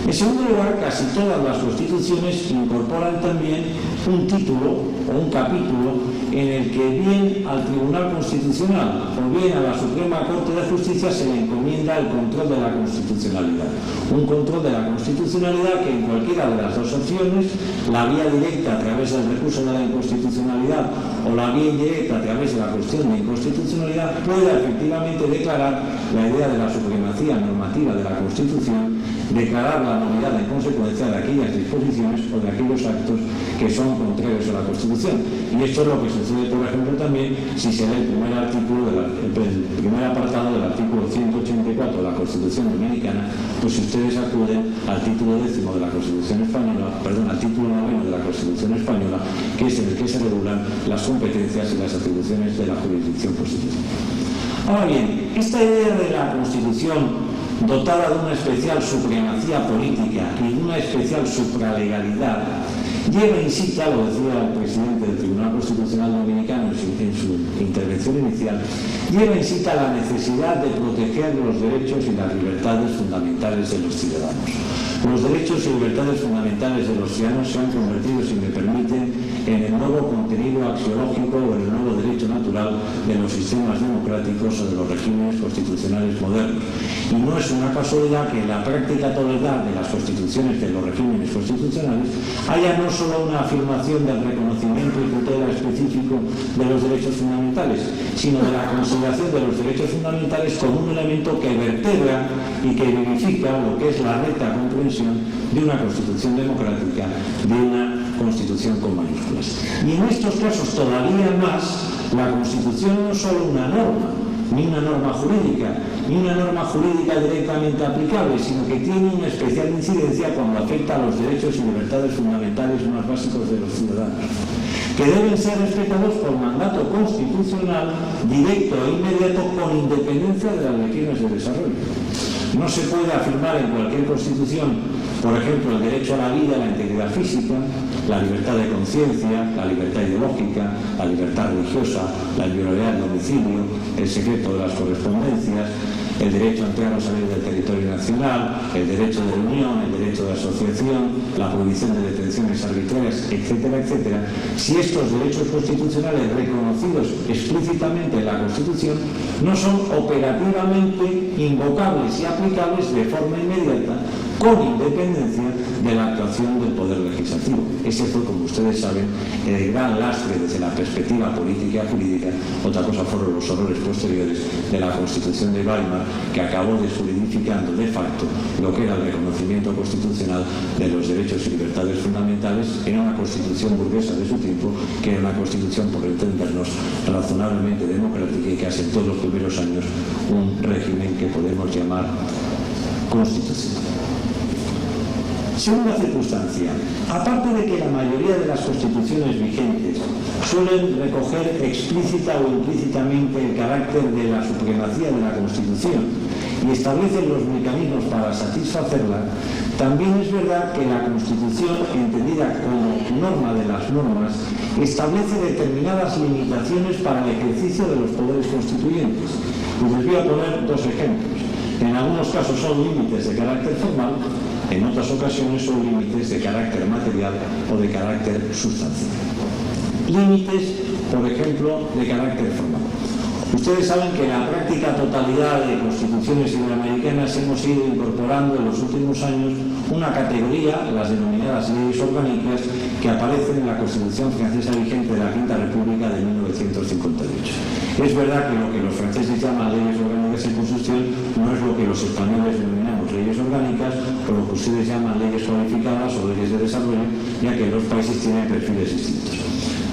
Speaker 6: En segundo lugar, casi todas las constituciones incorporan también un título o un capítulo en el que bien al Tribunal Constitucional o bien a la Suprema Corte de Justicia se le encomienda el control de la constitucionalidad. Un control de la constitucionalidad que en cualquiera de las dos opciones, la vía directa a través del recurso de la inconstitucionalidad o la vía indirecta a través de la cuestión de inconstitucionalidad, pueda efectivamente declarar la idea de la supremacía normativa de la Constitución, declarar la nulidad en consecuencia de aquellas disposiciones o de aquellos actos que son contrarios a la Constitución. Y esto es lo que sucede, por ejemplo, también si se lee el primer apartado del artículo 184 de la Constitución Dominicana, pues si ustedes acuden al título 10º de la Constitución Española, perdón, al título 9 de la Constitución Española, que es en el que se regulan las competencias y las atribuciones de la jurisdicción positiva. Ahora bien, esta idea de la Constitución dotada de una especial supremacía política y de una especial supralegalidad, lleva in sí, lo decía el presidente del Tribunal Constitucional Dominicano en su intervención inicial, lleva in sí la necesidad de proteger los derechos y las libertades fundamentales de los ciudadanos. Los derechos y libertades fundamentales de los ciudadanos se han convertido, si me permiten, en el nuevo contenido axiológico o en el nuevo derecho natural de los sistemas democráticos o de los regímenes constitucionales modernos. Y no es una casualidad que en la práctica totalidad de las constituciones de los regímenes constitucionales haya no solo una afirmación del reconocimiento y tutela específico de los derechos fundamentales, sino de la consideración de los derechos fundamentales como un elemento que vertebra y que vivifica lo que es la recta comprensión de una constitución democrática, de una constitución con mayúsculas. Y en estos casos todavía más, la Constitución no es solo una norma, ni una norma jurídica directamente aplicable, sino que tiene una especial incidencia cuando afecta a los derechos y libertades fundamentales más básicos de los ciudadanos, que deben ser respetados por mandato constitucional directo e inmediato con independencia de las regiones de desarrollo. No se puede afirmar en cualquier constitución, por ejemplo, el derecho a la vida, la integridad física, la libertad de conciencia, la libertad ideológica, la libertad religiosa, la inviolabilidad del domicilio, el secreto de las correspondencias, el derecho a entrar o salir del territorio nacional, el derecho de reunión, el derecho de asociación, la prohibición de detenciones arbitrarias, etcétera, etcétera. Si estos derechos constitucionales reconocidos explícitamente en la Constitución no son operativamente invocables y aplicables de forma inmediata, con independencia de la actuación del Poder Legislativo. Ese fue, como ustedes saben, el gran lastre desde la perspectiva política y jurídica. Otra cosa fueron los horrores posteriores de la Constitución de Weimar, que acabó desjuridificando de facto lo que era el reconocimiento constitucional de los derechos y libertades fundamentales en una constitución burguesa de su tiempo, que era una constitución, por entendernos, razonablemente democrática y que asentó en los primeros años un régimen que podemos llamar constitucional. Segunda circunstancia, aparte de que la mayoría de las constituciones vigentes suelen recoger explícita o implícitamente el carácter de la supremacía de la Constitución y establecen los mecanismos para satisfacerla, también es verdad que la Constitución, entendida como norma de las normas, establece determinadas limitaciones para el ejercicio de los poderes constituyentes. Y les voy a poner dos ejemplos. En algunos casos son límites de carácter formal, en otras ocasiones son límites de carácter material o de carácter sustancial. Límites, por ejemplo, de carácter formal. Ustedes saben que en la práctica totalidad de constituciones iberoamericanas hemos ido incorporando en los últimos años una categoría, las denominadas leyes orgánicas, que aparecen en la Constitución francesa vigente de la Quinta República de 1958. Es verdad que lo que los franceses llaman leyes orgánicas en construcción no es lo que los españoles denominamos leyes orgánicas o lo que ustedes llaman leyes codificadas o leyes de desarrollo, ya que los países tienen perfiles distintos.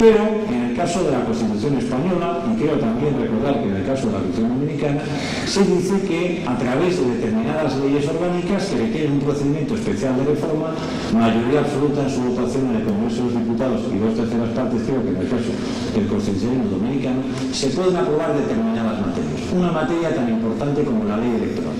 Speaker 6: Pero en el caso de la Constitución española, y creo también recordar que en el caso de la Constitución dominicana, se dice que a través de determinadas leyes orgánicas que requieren un procedimiento especial de reforma, mayoría absoluta en su votación en el Congreso de los Diputados y 2/3 partes, creo que en el caso del Constitucionalismo dominicano, se pueden aprobar determinadas materias. Una materia tan importante como la ley electoral.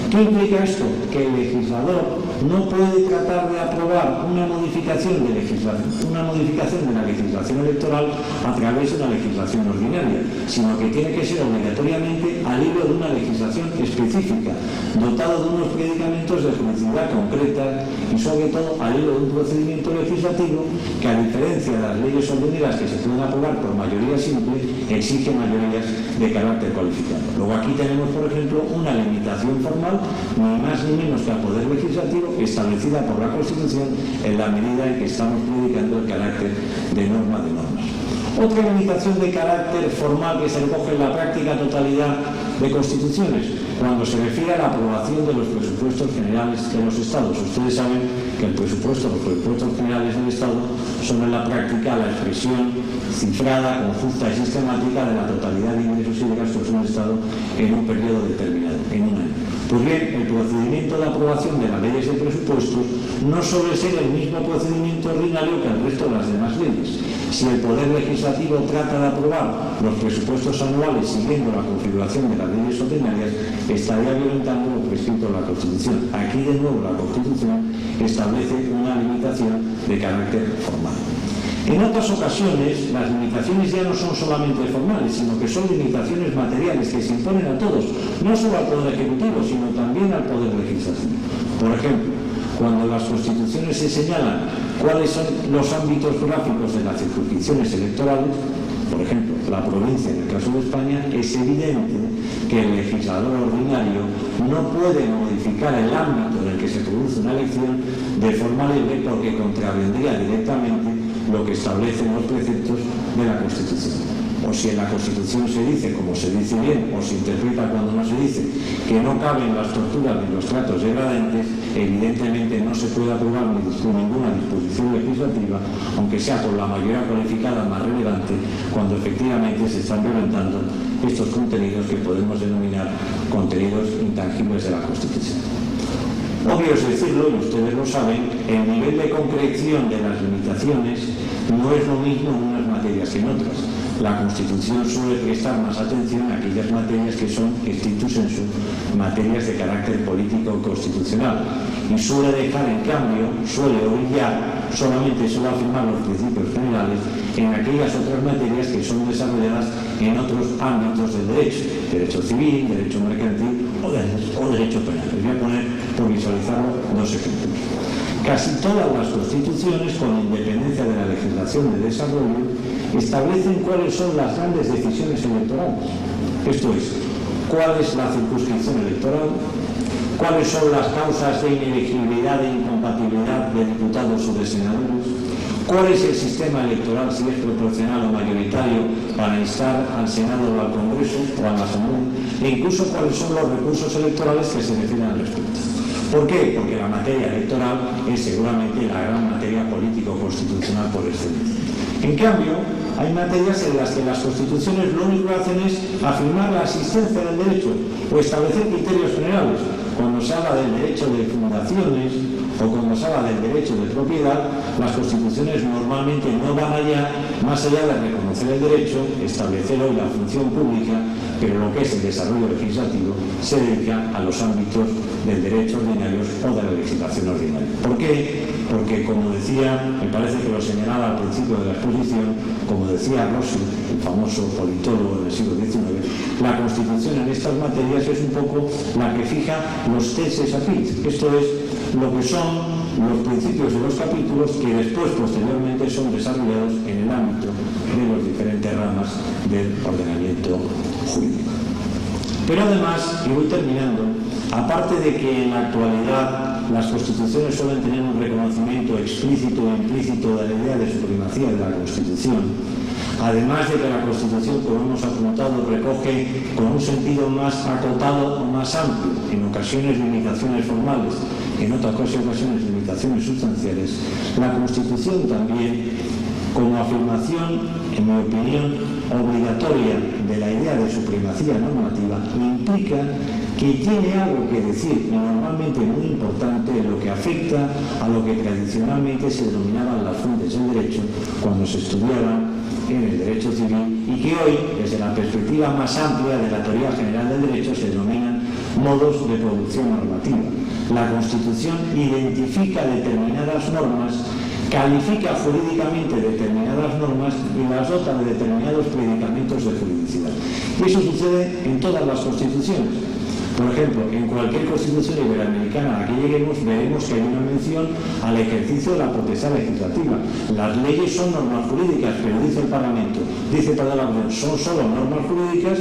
Speaker 6: ¿Qué implica esto? Que el legislador no puede tratar de aprobar una modificación de la legislación electoral a través de una legislación ordinaria, sino que tiene que ser obligatoriamente al hilo de una legislación específica, dotado de unos predicamentos de juridicidad concreta y sobre todo al hilo de un procedimiento legislativo que, a diferencia de las leyes ordinarias que se pueden aprobar por mayoría simple, exige mayorías de carácter cualificado. Luego aquí tenemos, por ejemplo, una limitación formal, ni más ni menos que al Poder Legislativo, establecida por la Constitución en la medida en que estamos predicando el carácter de norma de normas. Otra limitación de carácter formal que se recoge en la práctica totalidad de constituciones, cuando se refiere a la aprobación de los presupuestos generales de los Estados. Ustedes saben que los presupuestos generales del Estado son en la práctica la expresión cifrada, conjunta y sistemática de la totalidad de ingresos y de gastos del Estado en un periodo determinado, en un año. Pues bien, el procedimiento de aprobación de las leyes de presupuestos no suele ser el mismo procedimiento ordinario que el resto de las demás leyes. Si el Poder Legislativo trata de aprobar los presupuestos anuales siguiendo la configuración de las leyes ordinarias, estaría violentando lo prescrito en la Constitución. Aquí, de nuevo, la Constitución establece una limitación de carácter formal. En otras ocasiones, las limitaciones ya no son solamente formales, sino que son limitaciones materiales que se imponen a todos, no solo al Poder Ejecutivo, sino también al Poder Legislativo. Por ejemplo, cuando en las constituciones se señalan cuáles son los ámbitos geográficos de las circunscripciones electorales, por ejemplo, la provincia en el caso de España, es evidente que el legislador ordinario no puede modificar el ámbito en el que se produce una elección de forma libre, porque contravendría directamente lo que establecen los preceptos de la Constitución. O si en la Constitución se dice, como se dice bien, o se interpreta cuando no se dice, que no caben las torturas ni los tratos degradantes, evidentemente no se puede aprobar ninguna disposición legislativa, aunque sea por la mayoría cualificada más relevante, cuando efectivamente se están violentando estos contenidos que podemos denominar contenidos intangibles de la Constitución. Obvio es decirlo, y ustedes lo saben, el nivel de concreción de las limitaciones no es lo mismo en unas materias que en otras. La Constitución suele prestar más atención a aquellas materias que son, stricto sensu, materias de carácter político constitucional, y suele dejar, en cambio, suele obligar, solamente suele afirmar los principios generales en aquellas otras materias que son desarrolladas en otros ámbitos del derecho, derecho civil, derecho mercantil o derecho penal. Les voy a poner, por visualizarlo, dos ejemplos. Casi todas las constituciones, con independencia de la legislación de desarrollo, establecen cuáles son las grandes decisiones electorales. Esto es, cuál es la circunscripción electoral, cuáles son las causas de inelegibilidad e incompatibilidad de diputados o de senadores, cuál es el sistema electoral, si es proporcional o mayoritario, para instar al Senado o al Congreso o a la Asamblea, e incluso cuáles son los recursos electorales que se refieren al respecto. ¿Por qué? Porque la materia electoral es seguramente la gran materia político-constitucional por excelencia. En cambio, hay materias en las que las constituciones lo único que hacen es afirmar la existencia del derecho o establecer criterios generales. Cuando se habla del derecho de fundaciones o cuando se habla del derecho de propiedad, las constituciones normalmente no van más allá de reconocer el derecho, establecer hoy la función pública, pero lo que es el desarrollo legislativo se dedica a los ámbitos del derecho ordinario o de la legislación ordinaria. ¿Por qué? Porque, como decía, me parece que lo señalaba al principio de la exposición, como decía Rossi, el famoso politólogo del siglo XIX, la Constitución en estas materias es un poco la que fija los teses apit, esto es, lo que son los principios de los capítulos que después, posteriormente, son desarrollados en el ámbito de las diferentes ramas del ordenamiento jurídico. Pero además, y voy terminando, aparte de que en la actualidad las constituciones suelen tener un reconocimiento explícito o implícito de la idea de supremacía de la Constitución, además de que la Constitución, como hemos apuntado, recoge con un sentido más acotado o más amplio, en ocasiones limitaciones formales, en otras ocasiones limitaciones sustanciales, la Constitución también, como afirmación, en mi opinión, obligatoria de la idea de supremacía normativa, implica que tiene algo que decir, y normalmente muy importante, en lo que afecta a lo que tradicionalmente se denominaban las fuentes del derecho cuando se estudiaban en el derecho civil, y que hoy, desde la perspectiva más amplia de la teoría general del derecho, se denominan
Speaker 7: modos de producción normativa. La Constitución identifica determinadas normas, califica jurídicamente determinadas normas y las dota de determinados predicamentos de juridicidad. Y eso sucede en todas las constituciones. Por ejemplo, en cualquier constitución iberoamericana a la que lleguemos, veremos que hay una mención al ejercicio de la potestad legislativa. Las leyes son normas jurídicas, pero dice el Parlamento, son solo normas jurídicas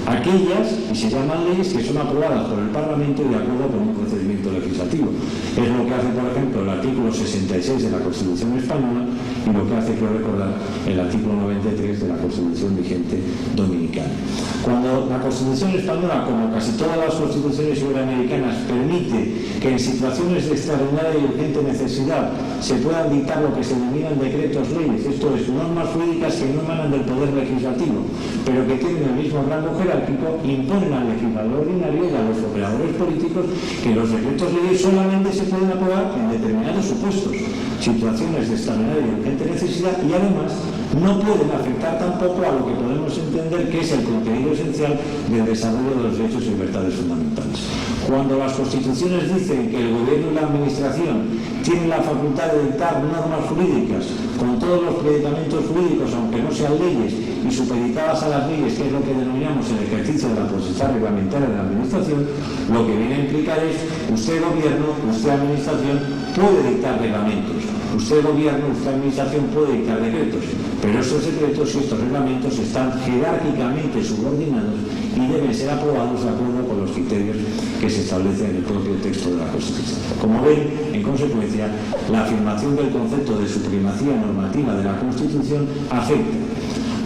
Speaker 7: aquellas, y se llaman leyes, que son aprobadas por el Parlamento y de acuerdo con un procedimiento legislativo. Es lo que hace, por ejemplo, el artículo 66 de la Constitución española y lo que hace, creo recordar, el artículo 93 de la Constitución vigente dominicana. Cuando la Constitución española, como casi todas las constituciones iberoamericanas, permite que en situaciones de extraordinaria y urgente necesidad se puedan dictar lo que se denominan decretos leyes, esto es, normas jurídicas que no emanan del poder legislativo, pero que tienen el mismo rango jerárquico, imponen al legislador ordinario y a los operadores políticos que los decretos leyes solamente se pueden aprobar en determinados supuestos, situaciones de extraordinaria y urgente necesidad, y además no pueden afectar tampoco a lo que podemos entender que es el contenido esencial del desarrollo de los derechos y libertades fundamentales. Cuando las constituciones dicen que el gobierno y la administración tienen la facultad de dictar normas jurídicas con todos los predicamentos jurídicos, aunque no sean leyes, y supeditadas a las leyes, que es lo que denominamos el ejercicio de la potestad reglamentaria de la administración, lo que viene a implicar es usted gobierno, usted administración puede dictar reglamentos, usted gobierno, usted administración puede dictar decretos, pero estos decretos y estos reglamentos están jerárquicamente subordinados y deben ser aprobados de acuerdo con los criterios que se establecen en el propio texto de la Constitución. Como ven, en consecuencia, la afirmación del concepto de supremacía normativa de la Constitución afecta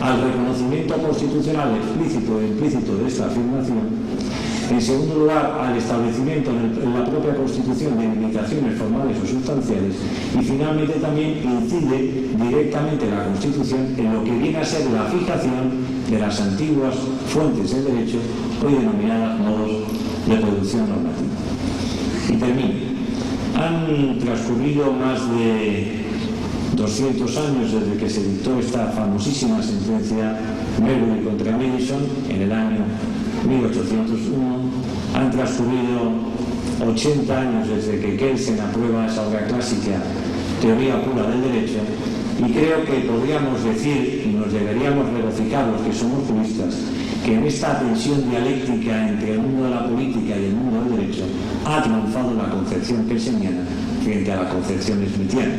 Speaker 7: al reconocimiento constitucional explícito e implícito de esta afirmación. En segundo lugar, al establecimiento en la propia Constitución de limitaciones formales o sustanciales, y finalmente también incide directamente la Constitución en lo que viene a ser la fijación de las antiguas fuentes del derecho, hoy denominadas modos de producción normativa. Y termino. Han transcurrido más de 200 años desde que se dictó esta famosísima sentencia Marbury contra Madison en el año 1801, han transcurrido 80 años desde que Kelsen aprueba esa obra clásica, Teoría pura del derecho, y creo que podríamos decir, y nos deberíamos regocijar los que somos juristas, que en esta tensión dialéctica entre el mundo de la política y el mundo del derecho ha triunfado la concepción kelseniana frente a la concepción smithiana.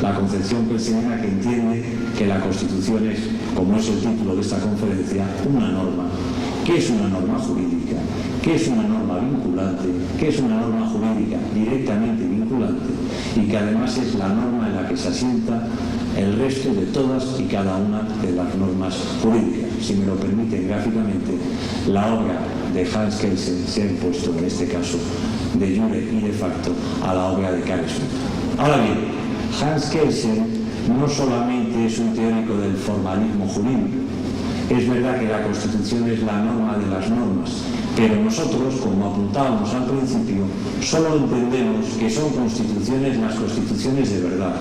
Speaker 7: La concepción kelseniana que entiende que la Constitución es, como es el título de esta conferencia, una norma. ¿Qué es una norma jurídica? ¿Qué es una norma vinculante? ¿Qué es una norma jurídica directamente vinculante? Y que además es la norma en la que se asienta el resto de todas y cada una de las normas jurídicas. Si me lo permiten gráficamente, la obra de Hans Kelsen se ha impuesto, en este caso, de jure y de facto, a la obra de Carl Schmitt. Ahora bien, Hans Kelsen no solamente es un teórico del formalismo jurídico. Es verdad que la Constitución es la norma de las normas, pero nosotros, como apuntábamos al principio, solo entendemos que son constituciones las constituciones de verdad,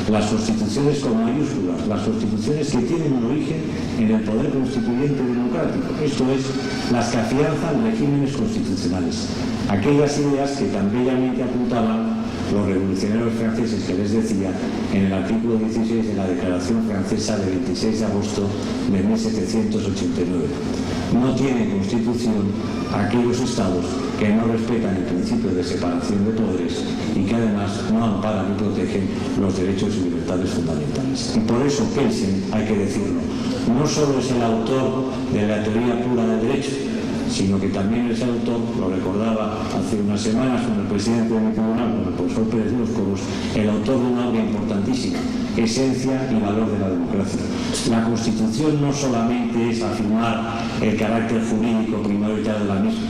Speaker 7: las constituciones con mayúsculas, las constituciones que tienen un origen en el poder constituyente democrático, esto es, las que afianzan regímenes constitucionales, aquellas ideas que tan bellamente apuntaban los revolucionarios franceses que les decía en el artículo 16 de la Declaración Francesa del 26 de agosto de 1789. No tienen constitución aquellos estados que no respetan el principio de separación de poderes y que además no amparan y protegen los derechos y libertades fundamentales. Y por eso Kelsen, hay que decirlo, no solo es el autor de la teoría pura del derecho, sino que también es el autor, lo recordaba hace unas semanas con el presidente de mi tribunal, con el profesor Pérez de los Cobos, el autor de una obra importantísima, Esencia y valor de la democracia. La Constitución no solamente es afirmar el carácter jurídico prioritario de la misma.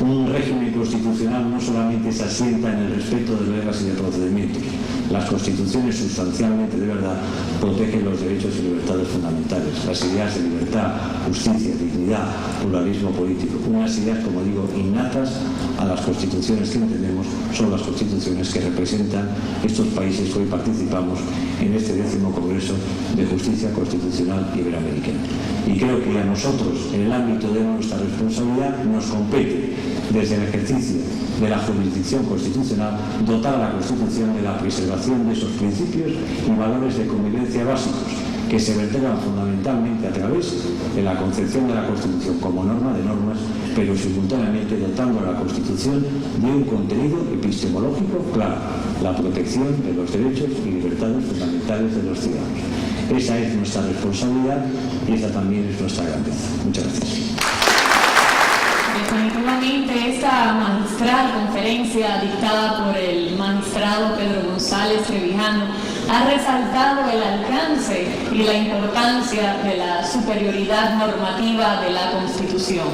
Speaker 7: Un régimen constitucional no solamente se asienta en el respeto de reglas y de procedimientos. Las constituciones sustancialmente de verdad protegen los derechos y libertades fundamentales, las ideas de libertad, justicia, dignidad, pluralismo político, unas ideas, como digo, innatas a las constituciones que entendemos son las constituciones que representan estos países que hoy participamos en este 10º Congreso de Justicia Constitucional Iberoamericana. Y creo que a nosotros, en el ámbito de nuestra responsabilidad, nos compete desde el ejercicio de la jurisdicción constitucional, dotar a la Constitución de la preservación de esos principios y valores de convivencia básicos, que se vertebran fundamentalmente a través de la concepción de la Constitución como norma de normas, pero simultáneamente dotando a la Constitución de un contenido epistemológico claro: la protección de los derechos y libertades fundamentales de los ciudadanos. Esa es nuestra responsabilidad y esa también es nuestra grandeza. Muchas gracias.
Speaker 1: Definitivamente esta magistral conferencia dictada por el magistrado Pedro González Trevijano ha resaltado el alcance y la importancia de la superioridad normativa de la Constitución.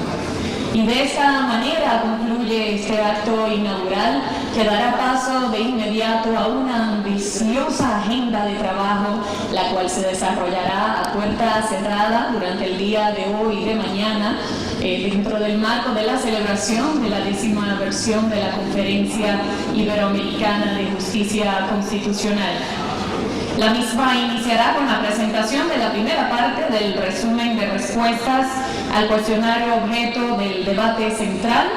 Speaker 1: Y de esta manera concluye este acto inaugural, que dará paso de inmediato a una ambiciosa agenda de trabajo, la cual se desarrollará a puerta cerrada durante el día de hoy y de mañana, dentro del marco de la celebración de la 10ª versión de la Conferencia Iberoamericana de Justicia Constitucional. La misma iniciará con la presentación de la primera parte del resumen de respuestas al cuestionario objeto del debate central,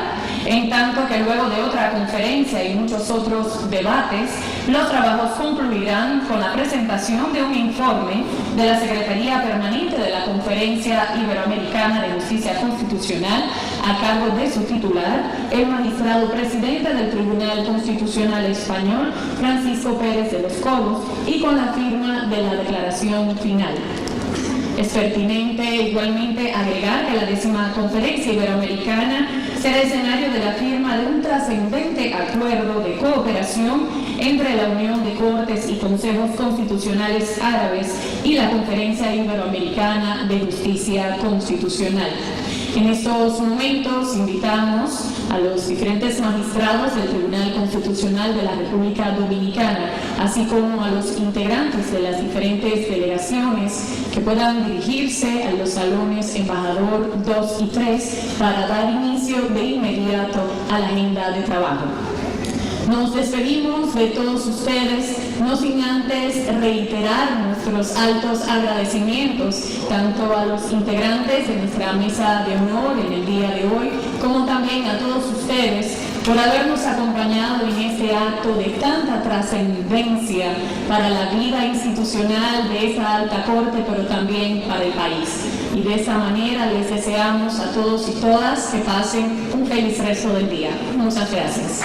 Speaker 1: en tanto que luego de otra conferencia y muchos otros debates, los trabajos concluirán con la presentación de un informe de la Secretaría Permanente de la Conferencia Iberoamericana de Justicia Constitucional, a cargo de su titular, el magistrado presidente del Tribunal Constitucional Español, Francisco Pérez de los Cobos, y con la firma de la declaración final. Es pertinente igualmente agregar que la 10ª Conferencia Iberoamericana será escenario de la firma de un trascendente acuerdo de cooperación entre la Unión de Cortes y Consejos Constitucionales Árabes y la Conferencia Iberoamericana de Justicia Constitucional. En estos momentos invitamos a los diferentes magistrados del Tribunal Constitucional de la República Dominicana, así como a los integrantes de las diferentes delegaciones, que puedan dirigirse a los salones Embajador 2 y 3 para dar inicio de inmediato a la agenda de trabajo. Nos despedimos de todos ustedes, no sin antes reiterar nuestros altos agradecimientos tanto a los integrantes de nuestra mesa de honor en el día de hoy, como también a todos ustedes por habernos acompañado en este acto de tanta trascendencia para la vida institucional de esta alta corte, pero también para el país. Y de esa manera les deseamos a todos y todas que pasen un feliz resto del día. Muchas gracias.